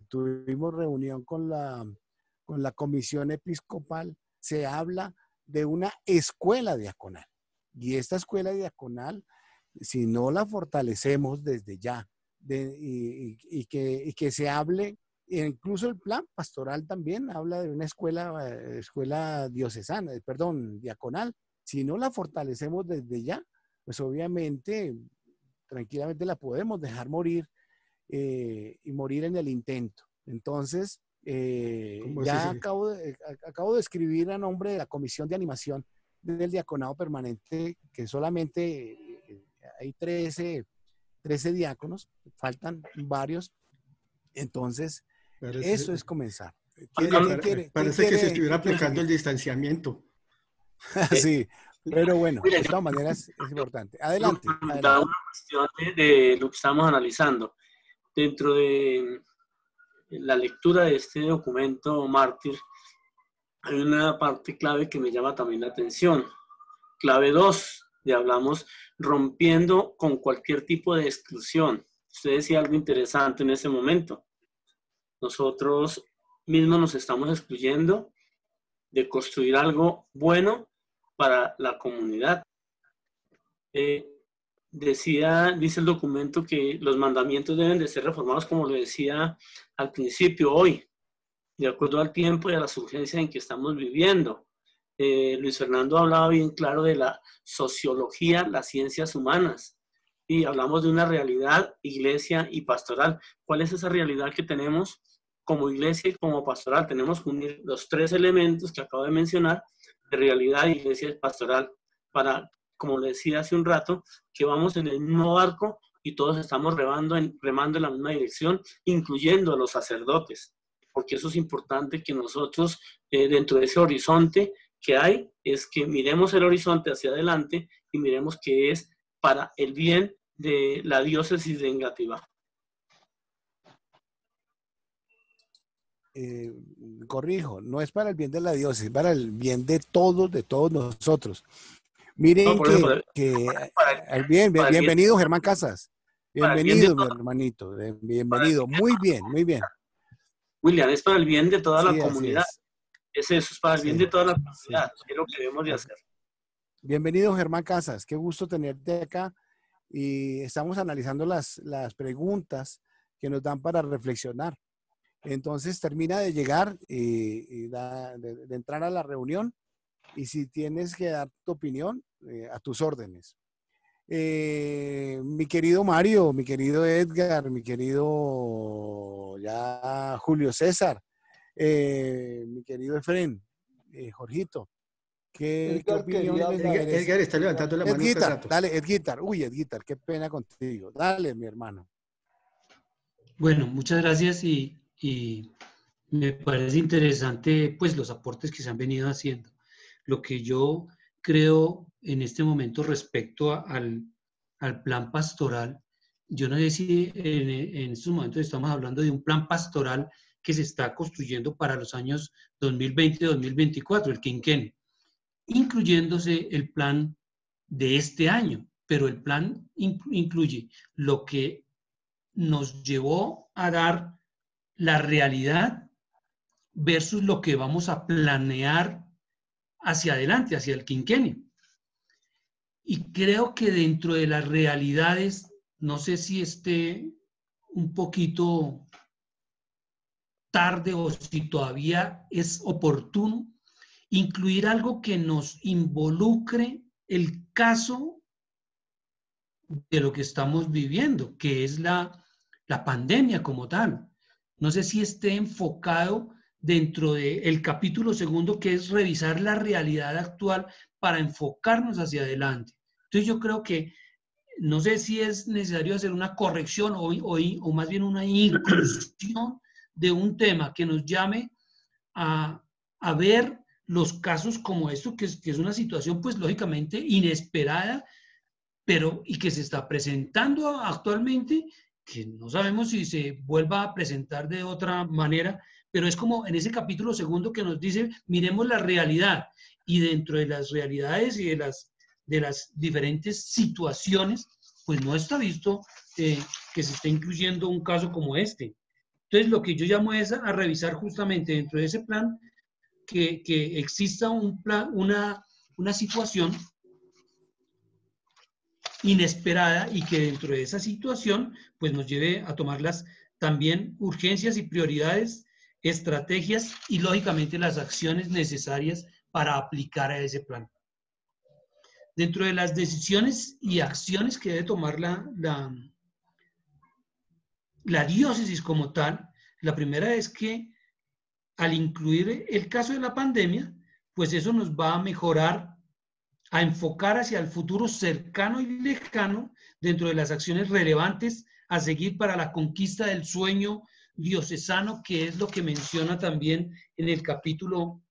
tuvimos reunión con la comisión episcopal, se habla de una escuela diaconal. Y esta escuela diaconal, si no la fortalecemos desde ya, y que se hable, incluso el plan pastoral también habla de una escuela diocesana, diaconal. Si no la fortalecemos desde ya, pues obviamente, tranquilamente la podemos dejar morir y morir en el intento. Entonces, ya acabo de escribir a nombre de la Comisión de Animación del Diaconado Permanente, que solamente hay 13 diáconos, faltan varios. Entonces, eso es comenzar. Parece que se estuviera aplicando el distanciamiento. Sí, pero bueno, de todas maneras es importante. Adelante. Una cuestión de lo que estamos analizando. Dentro de la lectura de este documento Mártir, hay una parte clave que me llama también la atención. Clave 2, de hablamos rompiendo con cualquier tipo de exclusión. Usted decía algo interesante en ese momento. Nosotros mismos nos estamos excluyendo de construir algo bueno para la comunidad. Dice el documento que los mandamientos deben de ser reformados, como lo decía al principio, hoy, de acuerdo al tiempo y a las urgencias en que estamos viviendo. Luis Fernando hablaba bien claro de la sociología, las ciencias humanas, y hablamos de una realidad, iglesia y pastoral. ¿Cuál es esa realidad que tenemos como iglesia y como pastoral? Tenemos que unir los tres elementos que acabo de mencionar, de realidad, iglesia y pastoral, para, como le decía hace un rato, que vamos en el mismo barco y todos estamos remando en la misma dirección, incluyendo a los sacerdotes, porque eso es importante que nosotros, dentro de ese horizonte que hay, es que miremos el horizonte hacia adelante y miremos que es para el bien de la diócesis de Engativá. Corrijo, no es para el bien de la diócesis, es para el bien de todos nosotros. Miren bienvenido Germán Casas, bienvenido mi hermanito, bienvenido, muy bien. William, es para el bien de toda la comunidad, es eso, es para el bien de toda la comunidad, es lo que debemos de hacer. Bienvenido Germán Casas, qué gusto tenerte acá y estamos analizando las preguntas que nos dan para reflexionar. Entonces termina de llegar de entrar a la reunión y si tienes que dar tu opinión, a tus órdenes. Mi querido Mario, mi querido Edgar, mi querido ya Julio César, mi querido Efren, Jorgito, ¿qué opinión les merece? Edgar está levantando la mano. Dale, Edgar, Edgar, qué pena contigo. Dale, mi hermano. Bueno, muchas gracias y me parece interesante pues los aportes que se han venido haciendo. Lo que yo creo en este momento respecto al plan pastoral, yo no sé si en estos momentos estamos hablando de un plan pastoral que se está construyendo para los años 2020-2024, el quinquenio, incluyéndose el plan de este año, pero el plan incluye lo que nos llevó a dar la realidad versus lo que vamos a planear hacia adelante, hacia el quinquenio. Y creo que dentro de las realidades, no sé si esté un poquito tarde o si todavía es oportuno, incluir algo que nos involucre el caso de lo que estamos viviendo, que es la pandemia como tal. No sé si esté enfocado dentro del capítulo segundo, que es revisar la realidad actual para enfocarnos hacia adelante. Entonces yo creo que no sé si es necesario hacer una corrección o más bien una inclusión de un tema que nos llame a ver los casos como esto, que es una situación pues lógicamente inesperada, pero y que se está presentando actualmente, que no sabemos si se vuelva a presentar de otra manera, pero es como en ese capítulo segundo que nos dice, miremos la realidad, y dentro de las realidades y de las diferentes situaciones, pues no está visto que se esté incluyendo un caso como este. Entonces lo que yo llamo es a revisar justamente dentro de ese plan que exista un plan, una situación inesperada y que dentro de esa situación pues nos lleve a tomar las también urgencias y prioridades, estrategias y lógicamente las acciones necesarias para aplicar a ese plan. Dentro de las decisiones y acciones que debe tomar la diócesis como tal, la primera es que al incluir el caso de la pandemia, pues eso nos va a mejorar, a enfocar hacia el futuro cercano y lejano dentro de las acciones relevantes a seguir para la conquista del sueño diocesano, que es lo que menciona también en el capítulo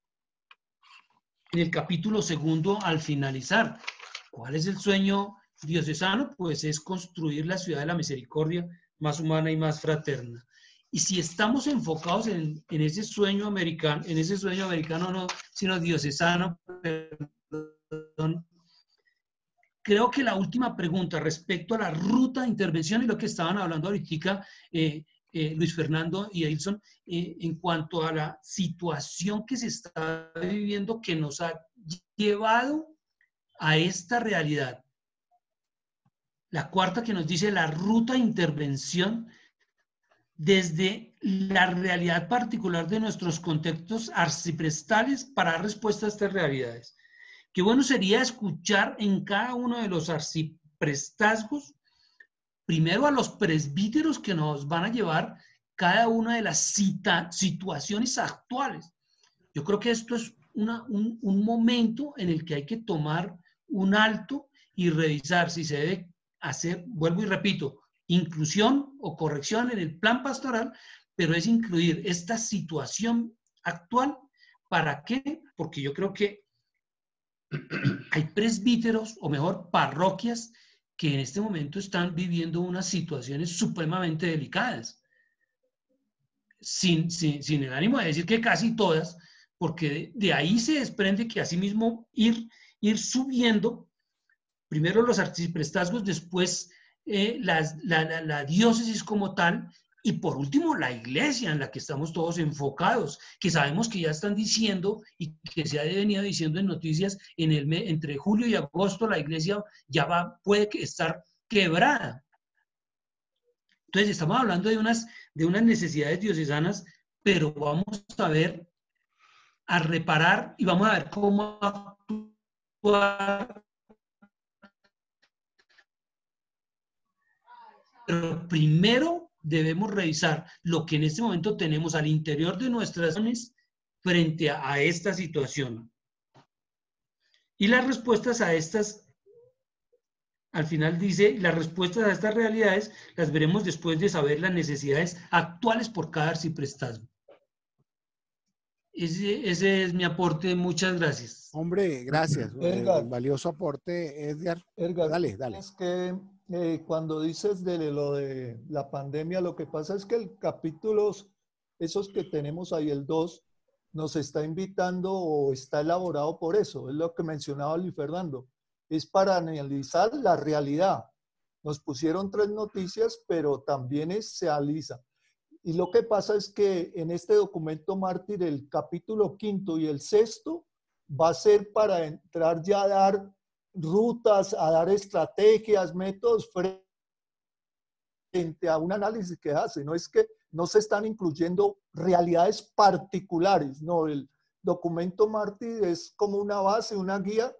segundo al finalizar. ¿Cuál es el sueño diocesano? Pues es construir la ciudad de la misericordia más humana y más fraterna. Y si estamos enfocados en ese sueño americano, no, sino diocesano, perdón, creo que la última pregunta respecto a la ruta de intervención y lo que estaban hablando ahorita Luis Fernando y Edilson, en cuanto a la situación que se está viviendo que nos ha llevado a esta realidad. La cuarta que nos dice la ruta de intervención desde la realidad particular de nuestros contextos arciprestales para dar respuesta a estas realidades. Qué bueno sería escuchar en cada uno de los arciprestazgos, primero a los presbíteros que nos van a llevar cada una de las situaciones actuales. Yo creo que esto es un momento en el que hay que tomar un alto y revisar si se debe hacer, vuelvo y repito, inclusión o corrección en el plan pastoral, pero es incluir esta situación actual. ¿Para qué? Porque yo creo que hay presbíteros, o mejor, parroquias, que en este momento están viviendo unas situaciones supremamente delicadas. Sin el ánimo de decir que casi todas, porque de ahí se desprende que asimismo ir subiendo, primero los arciprestazgos, después la diócesis como tal, y por último la iglesia en la que estamos todos enfocados, que sabemos que ya están diciendo y que se ha venido diciendo en noticias, entre julio y agosto la iglesia ya puede estar quebrada. Entonces estamos hablando de unas necesidades diocesanas, pero vamos a reparar y vamos a ver cómo actuar. Pero primero debemos revisar lo que en este momento tenemos al interior de nuestras zonas frente a esta situación. Y las respuestas a estas, al final dice, las respuestas a estas realidades las veremos después de saber las necesidades actuales por cada arciprestazgo. Ese es mi aporte, muchas gracias. Hombre, gracias. Valioso aporte, Edgar. Dale. Es que cuando dices de lo de la pandemia, lo que pasa es que el capítulos, esos que tenemos ahí, el 2, nos está invitando o está elaborado por eso, es lo que mencionaba Luis Fernando, es para analizar la realidad. Nos pusieron 3 noticias, pero también se analiza. Y lo que pasa es que en este documento mártir, el capítulo 5 y el 6 va a ser para entrar ya a dar rutas, a dar estrategias, métodos frente a un análisis que hace. No es que no se están incluyendo realidades particulares, no, el documento mártir es como una base, una guía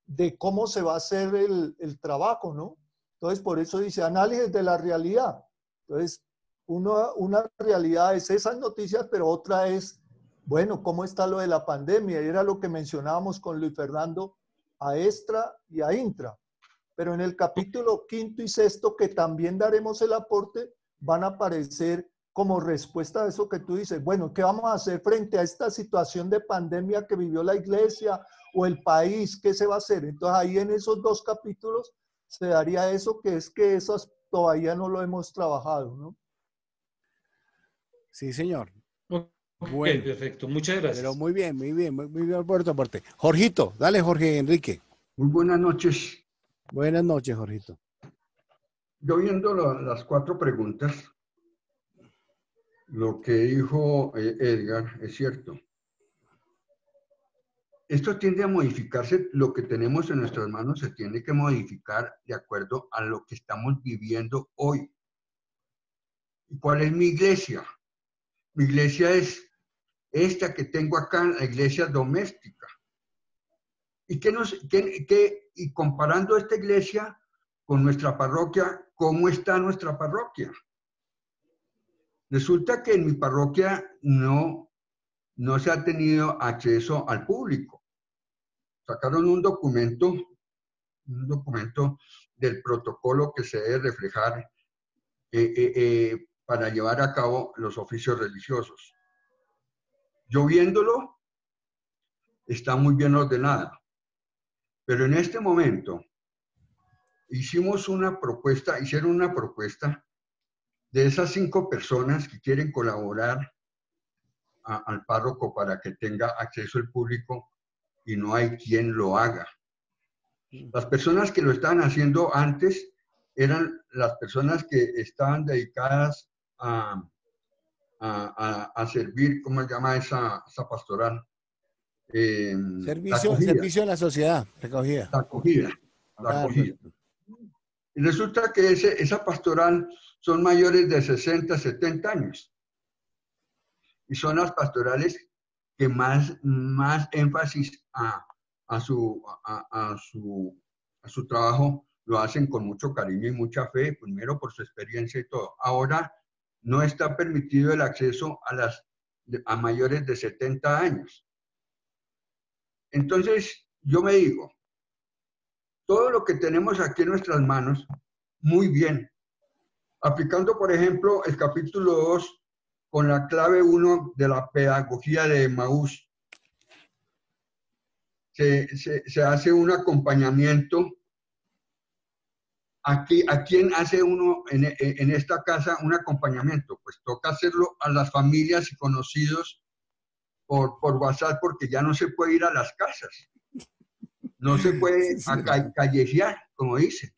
de cómo se va a hacer el trabajo, ¿no? Entonces, por eso dice análisis de la realidad. Entonces, una realidad es esas noticias, pero otra es, bueno, ¿cómo está lo de la pandemia? Y era lo que mencionábamos con Luis Fernando, a extra y a intra. Pero en el capítulo 5 y 6, que también daremos el aporte, van a aparecer como respuesta a eso que tú dices. Bueno, ¿qué vamos a hacer frente a esta situación de pandemia que vivió la iglesia o el país? ¿Qué se va a hacer? Entonces ahí en esos 2 capítulos se daría eso, que es que esas todavía no lo hemos trabajado, ¿no? Sí, señor. Bueno, perfecto. Muchas gracias. Pero muy bien por tu aporte. Jorgito, dale, Jorge Enrique. Muy buenas noches. Buenas noches, Jorgito. Yo viendo las 4 preguntas, lo que dijo Edgar es cierto. Esto tiende a modificarse, lo que tenemos en nuestras manos se tiene que modificar de acuerdo a lo que estamos viviendo hoy. ¿Y cuál es mi iglesia? Mi iglesia es esta que tengo acá, la iglesia doméstica. Y comparando esta iglesia con nuestra parroquia, ¿cómo está nuestra parroquia? Resulta que en mi parroquia no se ha tenido acceso al público. Sacaron un documento del protocolo que se debe reflejar para llevar a cabo los oficios religiosos. Yo viéndolo, está muy bien ordenada, pero en este momento hicieron una propuesta de esas 5 personas que quieren colaborar al párroco para que tenga acceso el público y no hay quien lo haga. Las personas que lo estaban haciendo antes eran las personas que estaban dedicadas a servir, ¿cómo se llama esa pastoral? Servicio a la sociedad, recogida. La acogida. Y resulta que esa pastoral son mayores de 60, 70 años. Y son las pastorales que más énfasis a su trabajo lo hacen con mucho cariño y mucha fe, primero por su experiencia y todo. Ahora no está permitido el acceso a mayores de 70 años. Entonces, yo me digo, todo lo que tenemos aquí en nuestras manos, muy bien. Aplicando, por ejemplo, el capítulo 2 con la clave 1 de la pedagogía de Emaús, se hace un acompañamiento. ¿A quién hace uno en esta casa un acompañamiento? Pues toca hacerlo a las familias y conocidos por WhatsApp, porque ya no se puede ir a las casas. No se puede callejear, como dice.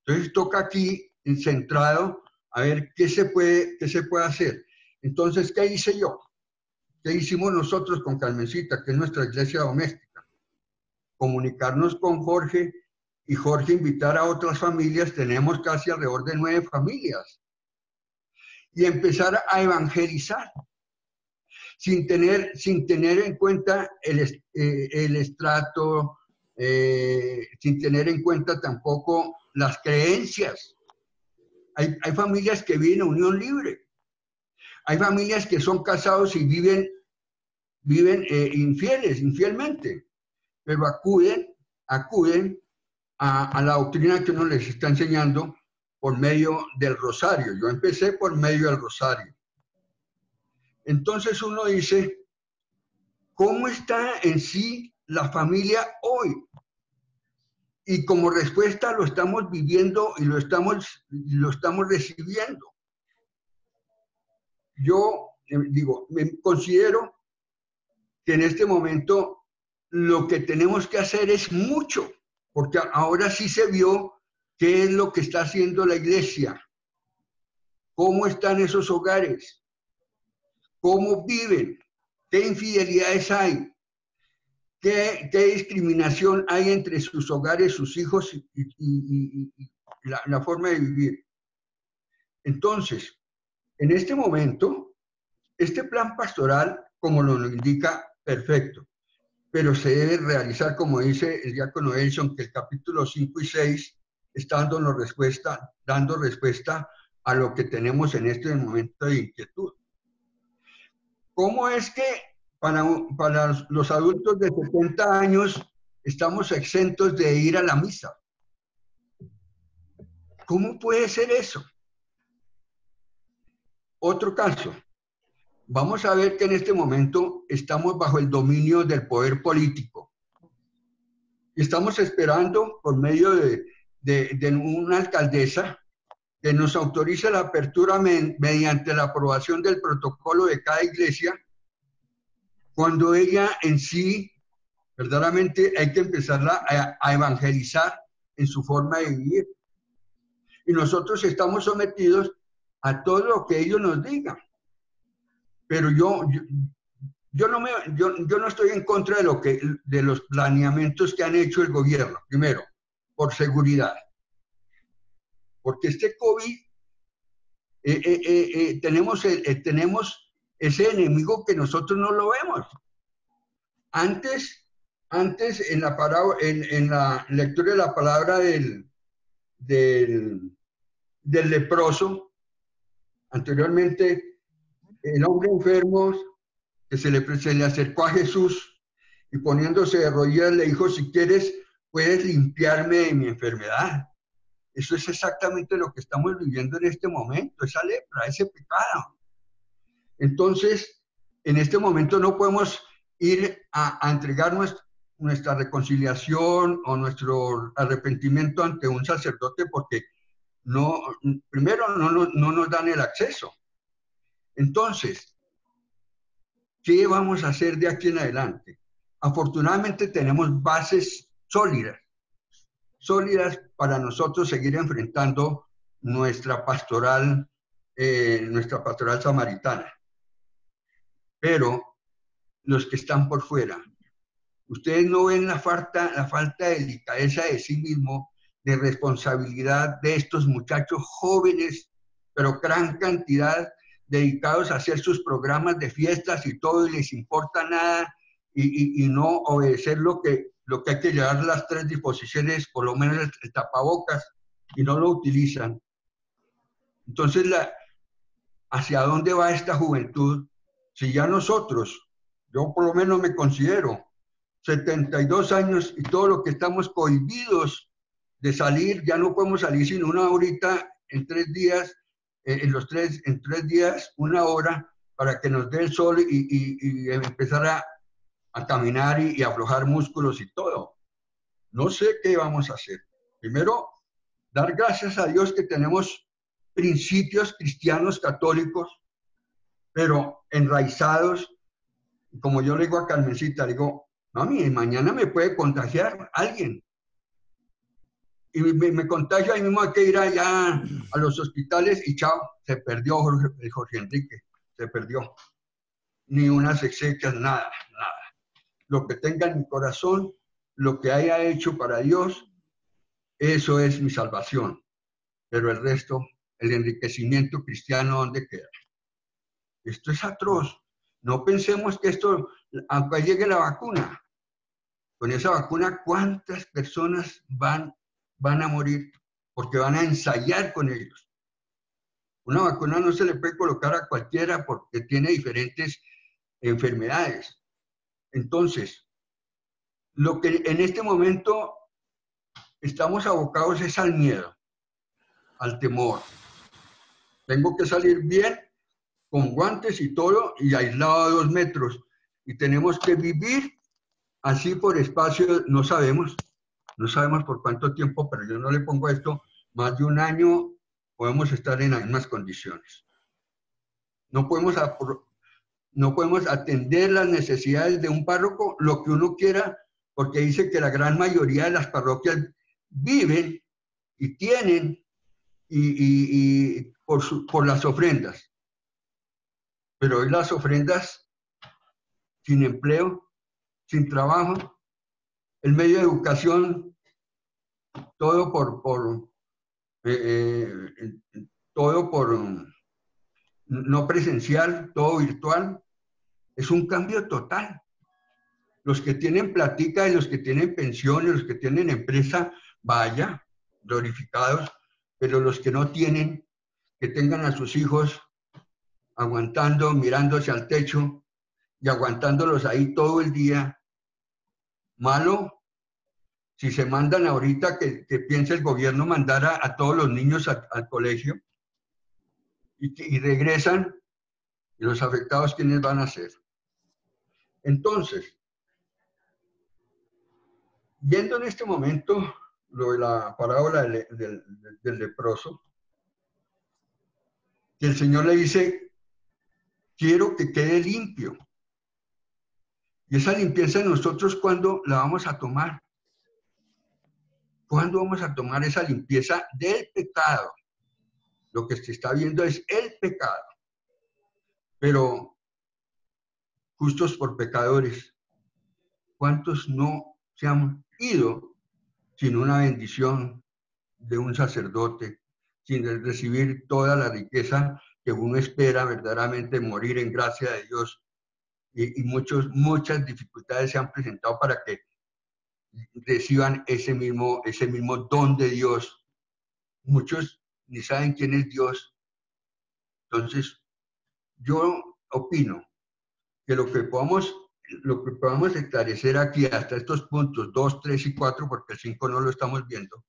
Entonces toca aquí, centrado, a ver qué se puede hacer. Entonces, ¿qué hice yo? ¿Qué hicimos nosotros con Carmencita, que es nuestra iglesia doméstica? Comunicarnos con Jorge y Jorge invitar a otras familias. Tenemos casi alrededor de 9 familias. Y empezar a evangelizar, sin tener en cuenta el estrato, sin tener en cuenta tampoco las creencias. Hay familias que viven en unión libre. Hay familias que son casados y viven infielmente, pero acuden a la doctrina que uno les está enseñando por medio del rosario. Yo empecé por medio del rosario. Entonces uno dice, ¿cómo está en sí la familia hoy? Y como respuesta lo estamos viviendo y lo estamos recibiendo. Yo me considero que en este momento lo que tenemos que hacer es mucho, porque ahora sí se vio qué es lo que está haciendo la iglesia, cómo están esos hogares, cómo viven, qué infidelidades hay, qué discriminación hay entre sus hogares, sus hijos y la forma de vivir. Entonces, en este momento, este plan pastoral, como lo indica, perfecto, pero se debe realizar, como dice el diácono Elson, que el capítulo 5 y 6 está dando respuesta a lo que tenemos en este momento de inquietud. ¿Cómo es que para los adultos de 70 años estamos exentos de ir a la misa? ¿Cómo puede ser eso? Otro caso. Vamos a ver que en este momento estamos bajo el dominio del poder político. Y estamos esperando, por medio de una alcaldesa, que nos autorice la apertura mediante la aprobación del protocolo de cada iglesia, cuando ella en sí, verdaderamente hay que empezarla a evangelizar en su forma de vivir. Y nosotros estamos sometidos a todo lo que ellos nos digan. Pero yo no estoy en contra de los planeamientos que han hecho el gobierno. Primero, por seguridad. Porque este COVID, tenemos ese enemigo que nosotros no lo vemos. Antes en la lectura de la palabra del leproso, anteriormente, el hombre enfermo que se le acercó a Jesús y poniéndose de rodillas le dijo, si quieres, puedes limpiarme de mi enfermedad. Eso es exactamente lo que estamos viviendo en este momento, esa lepra, ese pecado. Entonces, en este momento no podemos ir a entregar nuestra reconciliación o nuestro arrepentimiento ante un sacerdote porque primero no nos dan el acceso. Entonces, ¿qué vamos a hacer de aquí en adelante? Afortunadamente tenemos bases sólidas para nosotros seguir enfrentando nuestra pastoral samaritana. Pero los que están por fuera, ustedes no ven la falta de delicadeza de sí mismo, de responsabilidad de estos muchachos jóvenes, pero gran cantidad, dedicados a hacer sus programas de fiestas y todo, y les importa nada, y no obedecer lo que hay que llevar las 3 disposiciones, por lo menos el tapabocas, y no lo utilizan. Entonces, ¿hacia dónde va esta juventud? Si ya nosotros, yo por lo menos me considero 72 años y todo lo que estamos cohibidos de salir, ya no podemos salir sino una horita en 3 días, en 3 días, 1 hora, para que nos dé el sol y empezar a caminar y aflojar músculos y todo. No sé qué vamos a hacer. Primero, dar gracias a Dios que tenemos principios cristianos católicos, pero enraizados. Como yo le digo a Carmencita, le digo, mami, mañana me puede contagiar alguien. Y me contagio, ahí mismo hay que ir allá a los hospitales y chao, se perdió Jorge Enrique, se perdió. Ni unas exequias, nada. Lo que tenga en mi corazón, lo que haya hecho para Dios, eso es mi salvación. Pero el resto, el enriquecimiento cristiano, ¿dónde queda? Esto es atroz. No pensemos que esto, aunque llegue la vacuna, con esa vacuna, ¿cuántas personas van a morir? Porque van a ensayar con ellos. Una vacuna no se le puede colocar a cualquiera porque tiene diferentes enfermedades. Entonces, lo que en este momento estamos abocados es al miedo, al temor. Tengo que salir bien, con guantes y todo, y aislado a 2 metros. Y tenemos que vivir así por espacio, no sabemos por cuánto tiempo, pero yo no le pongo esto, más de 1 año podemos estar en las mismas condiciones. No podemos atender las necesidades de un párroco, lo que uno quiera, porque dice que la gran mayoría de las parroquias viven y tienen por las ofrendas. Pero hoy las ofrendas sin empleo, sin trabajo, el medio de educación, todo por no presencial, todo virtual, es un cambio total. Los que tienen platica y los que tienen pensiones, los que tienen empresa, vaya, glorificados, pero los que no tienen, que tengan a sus hijos aguantando, mirándose al techo y aguantándolos ahí todo el día. Malo, si se mandan ahorita que piense el gobierno mandar a todos los niños al colegio y regresan, y los afectados, ¿quiénes van a ser? Entonces, viendo en este momento lo de la parábola del leproso, que el Señor le dice, quiero que quede limpio. Y esa limpieza nosotros, ¿cuándo la vamos a tomar? ¿Cuándo vamos a tomar esa limpieza del pecado? Lo que se está viendo es el pecado. Pero, justos por pecadores, ¿cuántos no se han ido sin una bendición de un sacerdote, sin recibir toda la riqueza que uno espera verdaderamente morir en gracia de Dios? Y muchas dificultades se han presentado para que reciban ese mismo don de Dios. Muchos ni saben quién es Dios. Entonces, yo opino que lo que podamos esclarecer aquí hasta estos puntos 2, 3 y 4, porque el 5 no lo estamos viendo,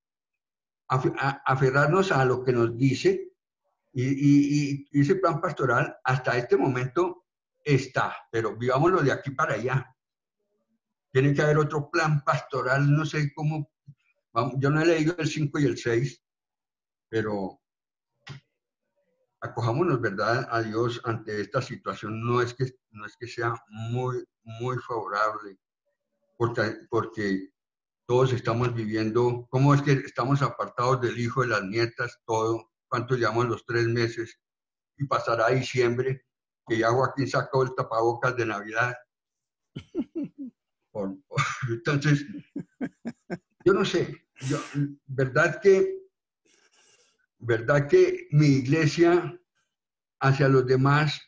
aferrarnos a lo que nos dice y ese plan pastoral hasta este momento está, pero vivámoslo de aquí para allá. Tiene que haber otro plan pastoral, no sé cómo, yo no he leído el 5 y el 6, pero acojámonos, ¿verdad?, a Dios ante esta situación. No es que sea muy, muy favorable, porque todos estamos viviendo, cómo es que estamos apartados del hijo, de las nietas, todo, cuánto llevamos los 3 meses, y pasará diciembre, que ya Joaquín sacó el tapabocas de Navidad. Entonces, yo no sé, verdad que mi iglesia hacia los demás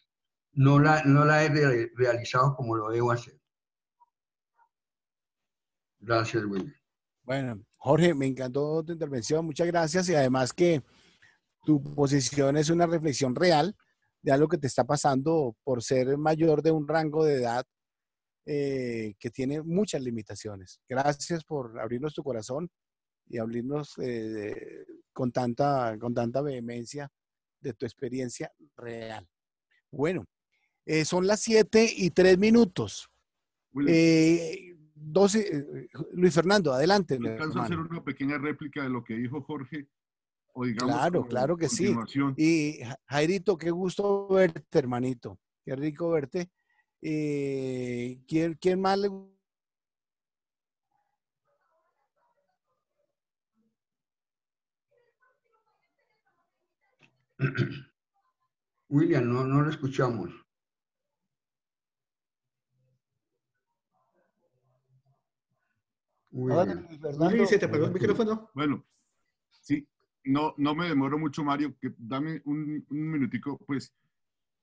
no la he realizado como lo debo hacer. Gracias, William. Bueno, Jorge, me encantó tu intervención, muchas gracias, y además que tu posición es una reflexión real de algo que te está pasando por ser mayor de un rango de edad que tiene muchas limitaciones. Gracias por abrirnos tu corazón y abrirnos con tanta vehemencia de tu experiencia real. Bueno, son las 7:03. 12, Luis Fernando, adelante. ¿Alcanzo a hacer una pequeña réplica de lo que dijo Jorge? O digamos, claro que sí. Y Jairito, qué gusto verte, hermanito. Qué rico verte. ¿Quién más le gusta? William, no lo escuchamos. William, se te apagó el micrófono. Bueno, sí, no me demoro mucho, Mario, que dame un minutico, pues.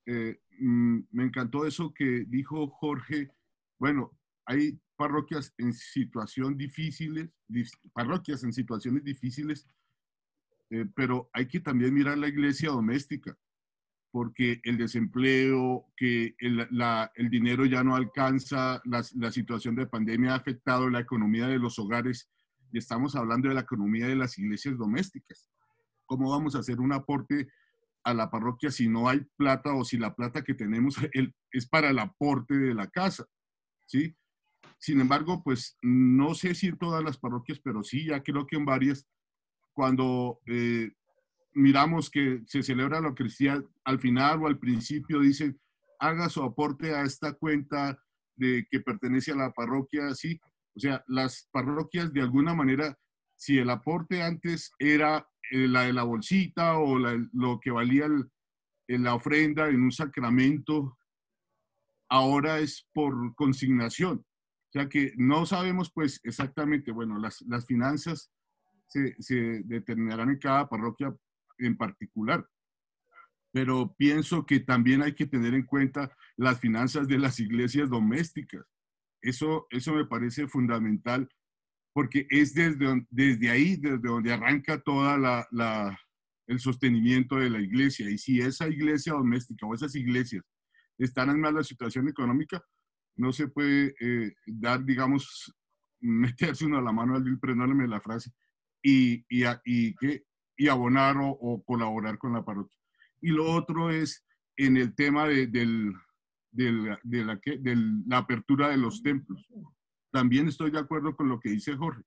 Me encantó eso que dijo Jorge. Bueno, hay parroquias en situaciones difíciles, pero hay que también mirar la iglesia doméstica, porque el desempleo, que el dinero ya no alcanza, la situación de pandemia ha afectado la economía de los hogares, y estamos hablando de la economía de las iglesias domésticas. ¿Cómo vamos a hacer un aporte a la parroquia si no hay plata, o si la plata que tenemos es para el aporte de la casa? ¿Sí? Sin embargo, pues no sé si en todas las parroquias, pero sí, ya creo que en varias, cuando miramos que se celebra la Eucaristía, al final o al principio dicen, haga su aporte a esta cuenta que pertenece a la parroquia, ¿sí? O sea, las parroquias de alguna manera, si el aporte antes era la de la bolsita o lo que valía la ofrenda en un sacramento, ahora es por consignación. O sea que no sabemos pues exactamente, bueno, las finanzas se determinarán en cada parroquia en particular, pero pienso que también hay que tener en cuenta las finanzas de las iglesias domésticas. Eso me parece fundamental, porque es desde ahí, desde donde arranca toda el sostenimiento de la iglesia. Y si esa iglesia doméstica o esas iglesias están en mala situación económica, no se puede dar, digamos, meterse uno a la mano, perdónenme la frase, y abonar o colaborar con la parroquia. Y lo otro es en el tema de la apertura de los templos. También estoy de acuerdo con lo que dice Jorge.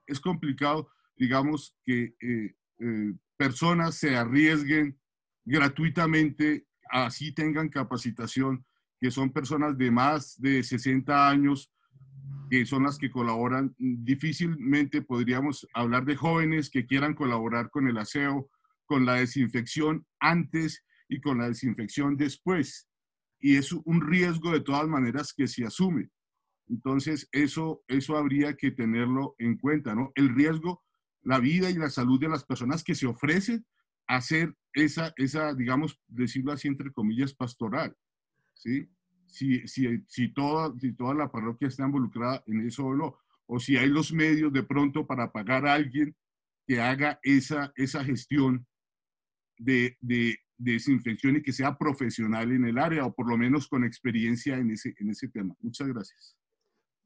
Es complicado, digamos, que personas se arriesguen gratuitamente, así tengan capacitación, que son personas de más de 60 años, que son las que colaboran. Difícilmente podríamos hablar de jóvenes que quieran colaborar con el aseo, con la desinfección antes y con la desinfección después. Y es un riesgo de todas maneras que se asume. Entonces, eso habría que tenerlo en cuenta, ¿no? El riesgo, la vida y la salud de las personas que se ofrecen a hacer esa, digamos, decirlo así, entre comillas, pastoral, ¿sí? Si toda la parroquia está involucrada en eso o no, o si hay los medios de pronto para pagar a alguien que haga esa gestión de desinfección y que sea profesional en el área, o por lo menos con experiencia en ese tema. Muchas gracias.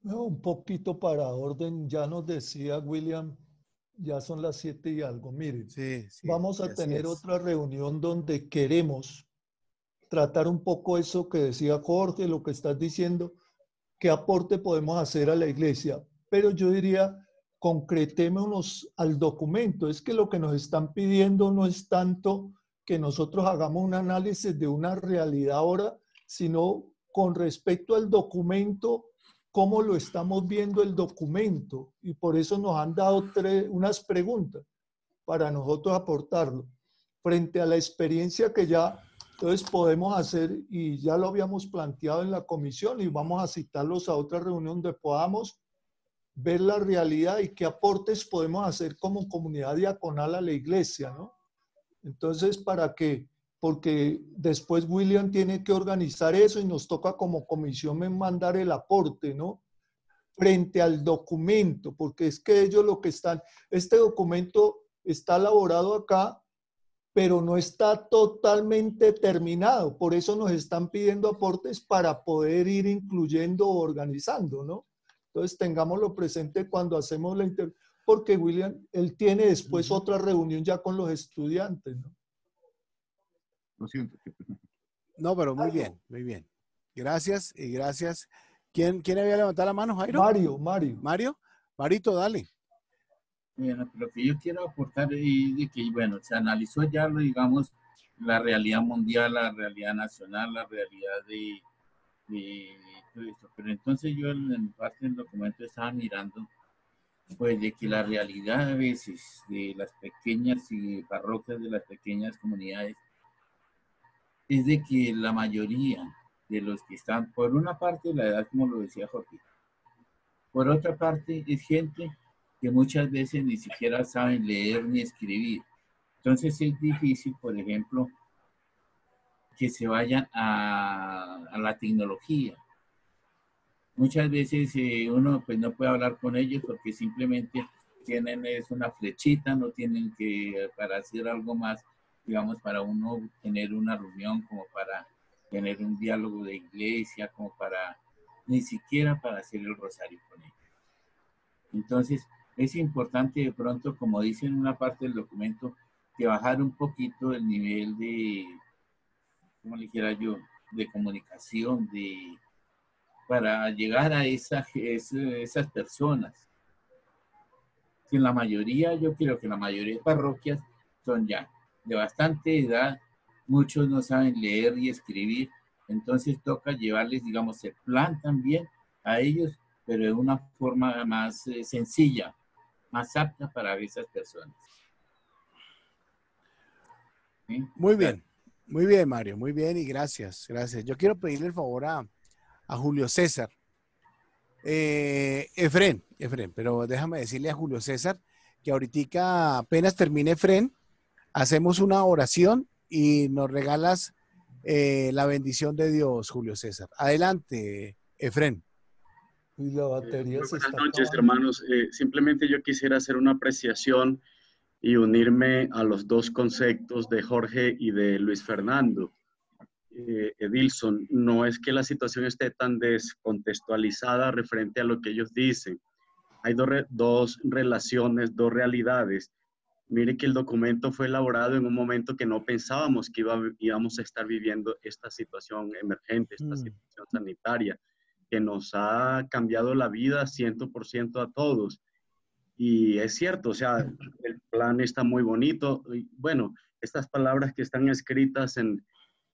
Un poquito para orden, ya nos decía William Ya son las 7 y algo. Miren, Sí, vamos a tener otra reunión donde queremos tratar un poco eso que decía Jorge, lo que estás diciendo, qué aporte podemos hacer a la iglesia. Pero yo diría, concretémonos al documento. Es que lo que nos están pidiendo no es tanto que nosotros hagamos un análisis de una realidad ahora, sino con respecto al documento, cómo lo estamos viendo el documento. Y por eso nos han dado unas preguntas para nosotros aportarlo. Frente a la experiencia que ya entonces podemos hacer, y ya lo habíamos planteado en la comisión, y vamos a citarlos a otra reunión donde podamos ver la realidad y qué aportes podemos hacer como comunidad diaconal a la iglesia, ¿no? Entonces, ¿para qué? Porque después William tiene que organizar eso y nos toca como comisión mandar el aporte, ¿no? Frente al documento, porque es que ellos lo que están, este documento está elaborado acá, pero no está totalmente terminado. Por eso nos están pidiendo aportes para poder ir incluyendo o organizando, ¿no? Entonces, tengámoslo presente cuando hacemos la porque William, él tiene después otra reunión ya con los estudiantes, ¿no? Lo siento. No, pero muy bien, muy bien. Gracias y gracias. ¿Quién había levantado la mano, Jairo? Mario. Marito, dale. Bueno, lo que yo quiero aportar es de que, bueno, se analizó ya, digamos, la realidad mundial, la realidad nacional, la realidad de todo esto. Pero entonces yo en parte del documento estaba mirando, pues, de que la realidad a veces de las pequeñas parroquias, de las pequeñas comunidades, es de que la mayoría de los que están, por una parte, la edad, como lo decía Jorge, por otra parte, es gente que muchas veces ni siquiera saben leer ni escribir. Entonces es difícil, por ejemplo, que se vayan a la tecnología. Muchas veces uno pues no puede hablar con ellos porque simplemente tienen una flechita, no tienen que, para hacer algo más, digamos, para uno tener una reunión, como para tener un diálogo de iglesia, como para, ni siquiera para hacer el rosario con ellos. Entonces, es importante de pronto, como dice en una parte del documento, que bajar un poquito el nivel de, ¿cómo le dijera yo?, de comunicación, para llegar a esas personas. Que la mayoría, yo creo que la mayoría de parroquias son ya de bastante edad, muchos no saben leer y escribir, entonces toca llevarles, digamos, el plan también a ellos, pero de una forma más sencilla, más apta para esas personas. ¿Sí? Muy bien, Mario, muy bien y gracias. Yo quiero pedirle el favor a Julio César. Efren, pero déjame decirle a Julio César que ahorita apenas termine Efren, hacemos una oración y nos regalas la bendición de Dios, Julio César. Adelante, Efren. Y la batería Muy buenas noches, hermanos. Simplemente yo quisiera hacer una apreciación y unirme a los dos conceptos de Jorge y de Luis Fernando. Edilson, no es que la situación esté tan descontextualizada referente a lo que ellos dicen. Hay dos relaciones, dos realidades. Mire que el documento fue elaborado en un momento que no pensábamos que íbamos a estar viviendo esta situación emergente, esta situación sanitaria, que nos ha cambiado la vida 100% a todos. Y es cierto, o sea, el plan está muy bonito. Y bueno, estas palabras que están escritas en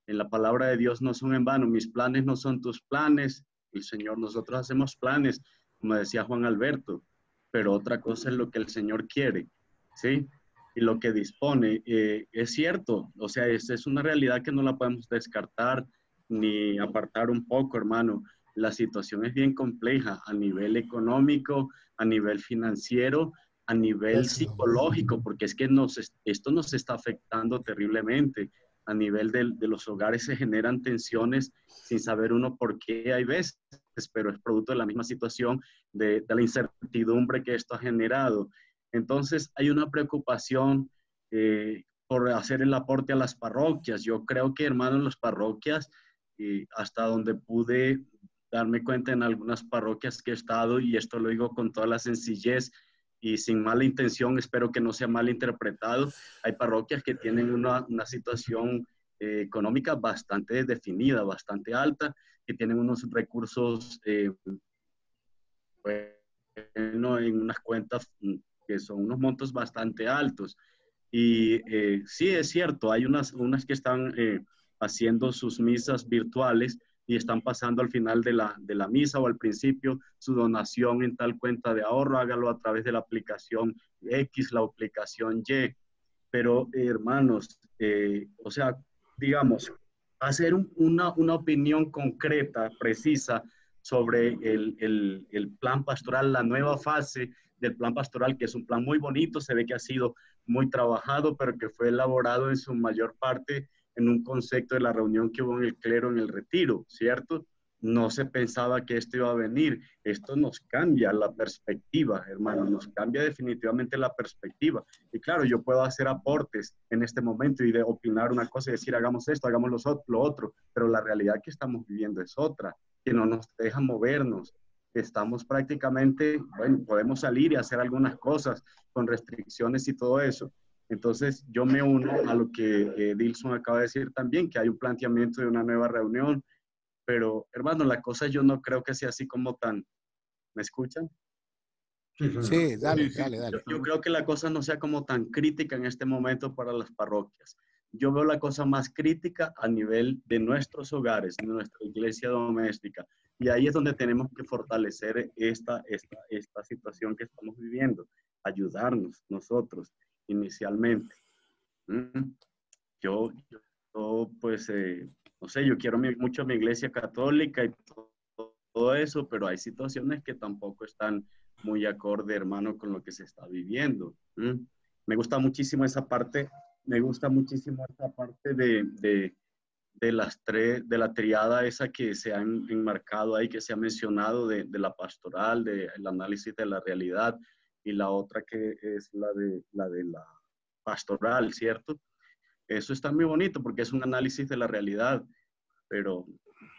la palabra de Dios no son en vano. Mis planes no son tus planes. El Señor, nosotros hacemos planes, como decía Juan Alberto, pero otra cosa es lo que el Señor quiere, ¿sí? Y lo que dispone. Es cierto, o sea, es una realidad que no la podemos descartar ni apartar un poco, hermano. La situación es bien compleja a nivel económico, a nivel financiero, a nivel psicológico, porque es que esto nos está afectando terriblemente. A nivel de los hogares se generan tensiones sin saber uno por qué hay veces, pero es producto de la misma situación de la incertidumbre que esto ha generado. Entonces hay una preocupación por hacer el aporte a las parroquias. Yo creo que, hermanos, las parroquias, hasta donde pude darme cuenta en algunas parroquias que he estado, y esto lo digo con toda la sencillez, y sin mala intención, espero que no sea mal interpretado, hay parroquias que tienen una situación económica bastante definida, bastante alta, que tienen unos recursos bueno, en unas cuentas que son unos montos bastante altos. Y sí, es cierto, hay unas que están haciendo sus misas virtuales y están pasando al final de la misa o al principio su donación en tal cuenta de ahorro, hágalo a través de la aplicación X, la aplicación Y. Pero hermanos, o sea, digamos, hacer una opinión concreta, precisa, sobre el plan pastoral, la nueva fase del plan pastoral, que es un plan muy bonito, se ve que ha sido muy trabajado, pero que fue elaborado en su mayor parte en un concepto de la reunión que hubo en el clero en el retiro, ¿cierto? No se pensaba que esto iba a venir. Esto nos cambia la perspectiva, hermano, nos cambia definitivamente la perspectiva. Y claro, yo puedo hacer aportes en este momento y de opinar una cosa y decir, hagamos esto, hagamos lo otro, pero la realidad que estamos viviendo es otra, que no nos deja movernos. Estamos prácticamente, bueno, podemos salir y hacer algunas cosas con restricciones y todo eso. Entonces, yo me uno a lo que Dilson acaba de decir también, que hay un planteamiento de una nueva reunión, pero, hermano, la cosa yo no creo que sea así como tan... ¿Me escuchan? Sí, dale. Yo creo que la cosa no sea como tan crítica en este momento para las parroquias. Yo veo la cosa más crítica a nivel de nuestros hogares, de nuestra iglesia doméstica. Y ahí es donde tenemos que fortalecer esta situación que estamos viviendo. Ayudarnos nosotros inicialmente. Yo pues, no sé, yo quiero mucho a mi iglesia católica y todo eso, pero hay situaciones que tampoco están muy acorde, hermano, con lo que se está viviendo. Me gusta muchísimo esa parte, de la triada esa que se han enmarcado ahí, que se ha mencionado de la pastoral, del análisis de la realidad, y la otra que es la de la pastoral, ¿cierto? Eso está muy bonito porque es un análisis de la realidad, pero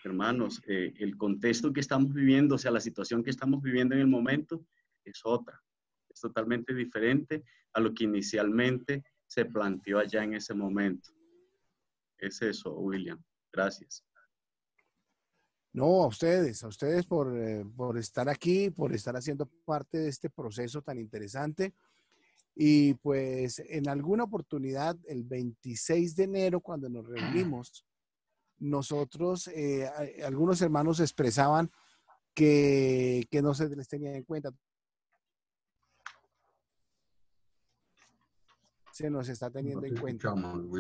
hermanos, el contexto que estamos viviendo, o sea, la situación que estamos viviendo en el momento es otra, es totalmente diferente a lo que inicialmente se planteó allá en ese momento. Es eso, William. Gracias. No, a ustedes por estar aquí, por estar haciendo parte de este proceso tan interesante. Y pues en alguna oportunidad, el 26 de enero, cuando nos reunimos, nosotros, algunos hermanos expresaban que no se les tenía en cuenta. Se nos está teniendo en cuenta.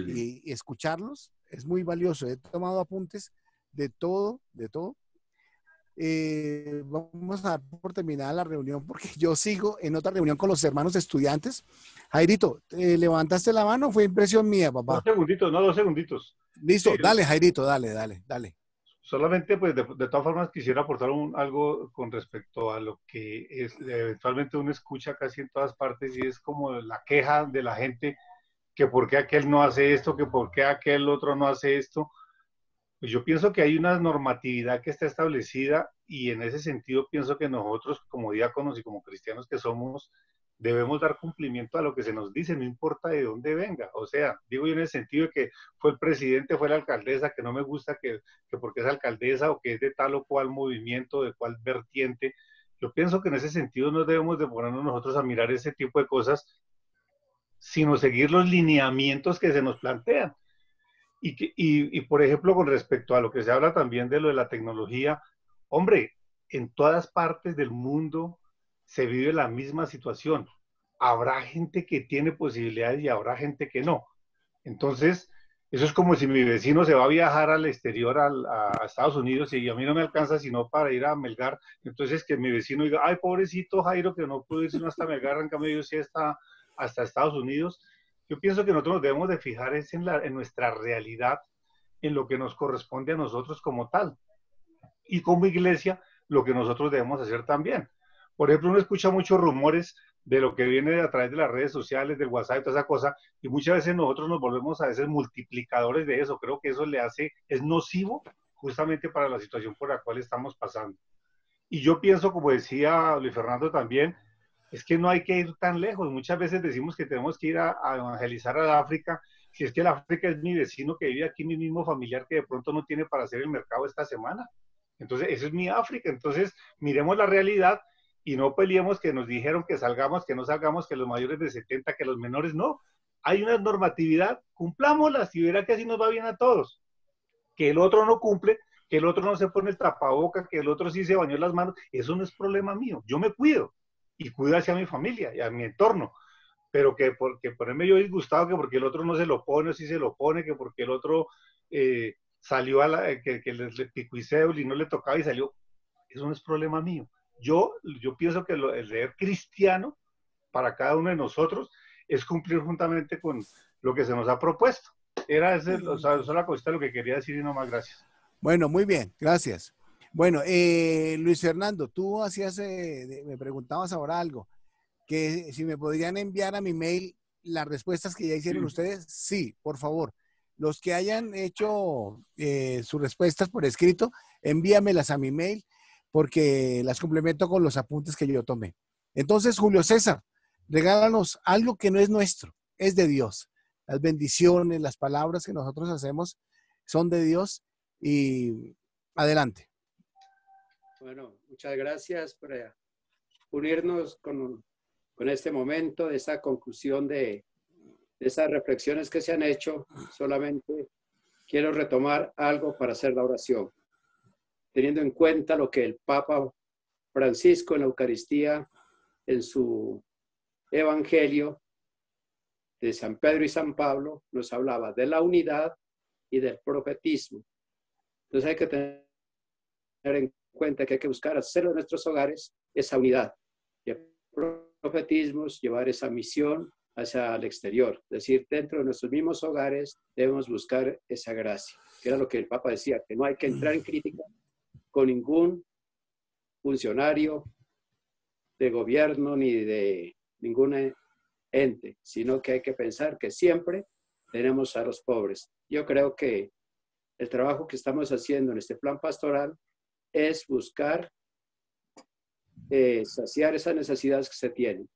Y escucharlos es muy valioso. He tomado apuntes de todo. Vamos a dar por terminada la reunión porque yo sigo en otra reunión con los hermanos estudiantes. Jairito, ¿levantaste la mano? Fue impresión mía, papá. 2 segunditos. Listo, Sí, dale, Jairito, dale. Solamente, pues, de todas formas, quisiera aportar algo con respecto a lo que es, eventualmente uno escucha casi en todas partes y es como la queja de la gente que por qué aquel no hace esto, que por qué aquel otro no hace esto. Pues yo pienso que hay una normatividad que está establecida y en ese sentido pienso que nosotros como diáconos y como cristianos que somos, debemos dar cumplimiento a lo que se nos dice, no importa de dónde venga. O sea, digo yo en el sentido de que fue el presidente, fue la alcaldesa, que no me gusta que porque es alcaldesa o que es de tal o cual movimiento, de cual vertiente. Yo pienso que en ese sentido no debemos de ponernos nosotros a mirar ese tipo de cosas, sino seguir los lineamientos que se nos plantean. Y por ejemplo, con respecto a lo que se habla también de lo de la tecnología, hombre, en todas partes del mundo se vive la misma situación. Habrá gente que tiene posibilidades y habrá gente que no. Entonces, eso es como si mi vecino se va a viajar al exterior, a Estados Unidos, y a mí no me alcanza sino para ir a Melgar. Entonces, que mi vecino diga, ay, pobrecito Jairo, que no pudo ir sino hasta Melgar, en cambio yo sí hasta Estados Unidos. Yo pienso que nosotros nos debemos de fijar es en nuestra realidad, en lo que nos corresponde a nosotros como tal. Y como iglesia, lo que nosotros debemos hacer también. Por ejemplo, uno escucha muchos rumores de lo que viene a través de las redes sociales, del WhatsApp y toda esa cosa, y muchas veces nosotros nos volvemos a veces multiplicadores de eso. Creo que eso es nocivo justamente para la situación por la cual estamos pasando. Y yo pienso, como decía Luis Fernando también, Es que no hay que ir tan lejos. Muchas veces decimos que tenemos que ir a evangelizar a África. Si es que el África es mi vecino que vive aquí, mi mismo familiar que de pronto no tiene para hacer el mercado esta semana. Entonces, eso es mi África. Entonces, miremos la realidad y no peleemos que nos dijeron que salgamos, que no salgamos, que los mayores de 70, que los menores no. Hay una normatividad, cumplámoslas y verá que así nos va bien a todos. Que el otro no cumple, que el otro no se pone el tapaboca, que el otro sí se bañó las manos, eso no es problema mío. Yo me cuido y cuido hacia mi familia y a mi entorno. Pero que porque ponerme yo disgustado, que porque el otro no se lo pone o sí se lo pone, que porque el otro salió a la, que le picó y cédula y no le tocaba y salió, eso no es problema mío. Yo pienso que el deber cristiano para cada uno de nosotros es cumplir juntamente con lo que se nos ha propuesto. Era la cosita lo que quería decir y no más, gracias. Bueno, muy bien, gracias. Bueno, Luis Fernando, tú hacías, me preguntabas ahora algo, que si me podrían enviar a mi mail las respuestas que ya hicieron ustedes. Sí, por favor. Los que hayan hecho sus respuestas por escrito, envíamelas a mi mail porque las complemento con los apuntes que yo tomé. Entonces, Julio César, regálanos algo que no es nuestro, es de Dios. Las bendiciones, las palabras que nosotros hacemos son de Dios y adelante. Bueno, muchas gracias por unirnos con este momento, de esa conclusión de esas reflexiones que se han hecho. Solamente quiero retomar algo para hacer la oración, teniendo en cuenta lo que el Papa Francisco en la Eucaristía, en su Evangelio de San Pedro y San Pablo, nos hablaba de la unidad y del profetismo. Entonces hay que tener en cuenta que hay que buscar hacerlo en nuestros hogares, esa unidad. Y el profetismo es llevar esa misión hacia el exterior. Es decir, dentro de nuestros mismos hogares debemos buscar esa gracia, que era lo que el Papa decía, que no hay que entrar en crítica con ningún funcionario de gobierno ni de ningún ente, sino que hay que pensar que siempre tenemos a los pobres. Yo creo que el trabajo que estamos haciendo en este plan pastoral es buscar saciar esas necesidades que se tienen.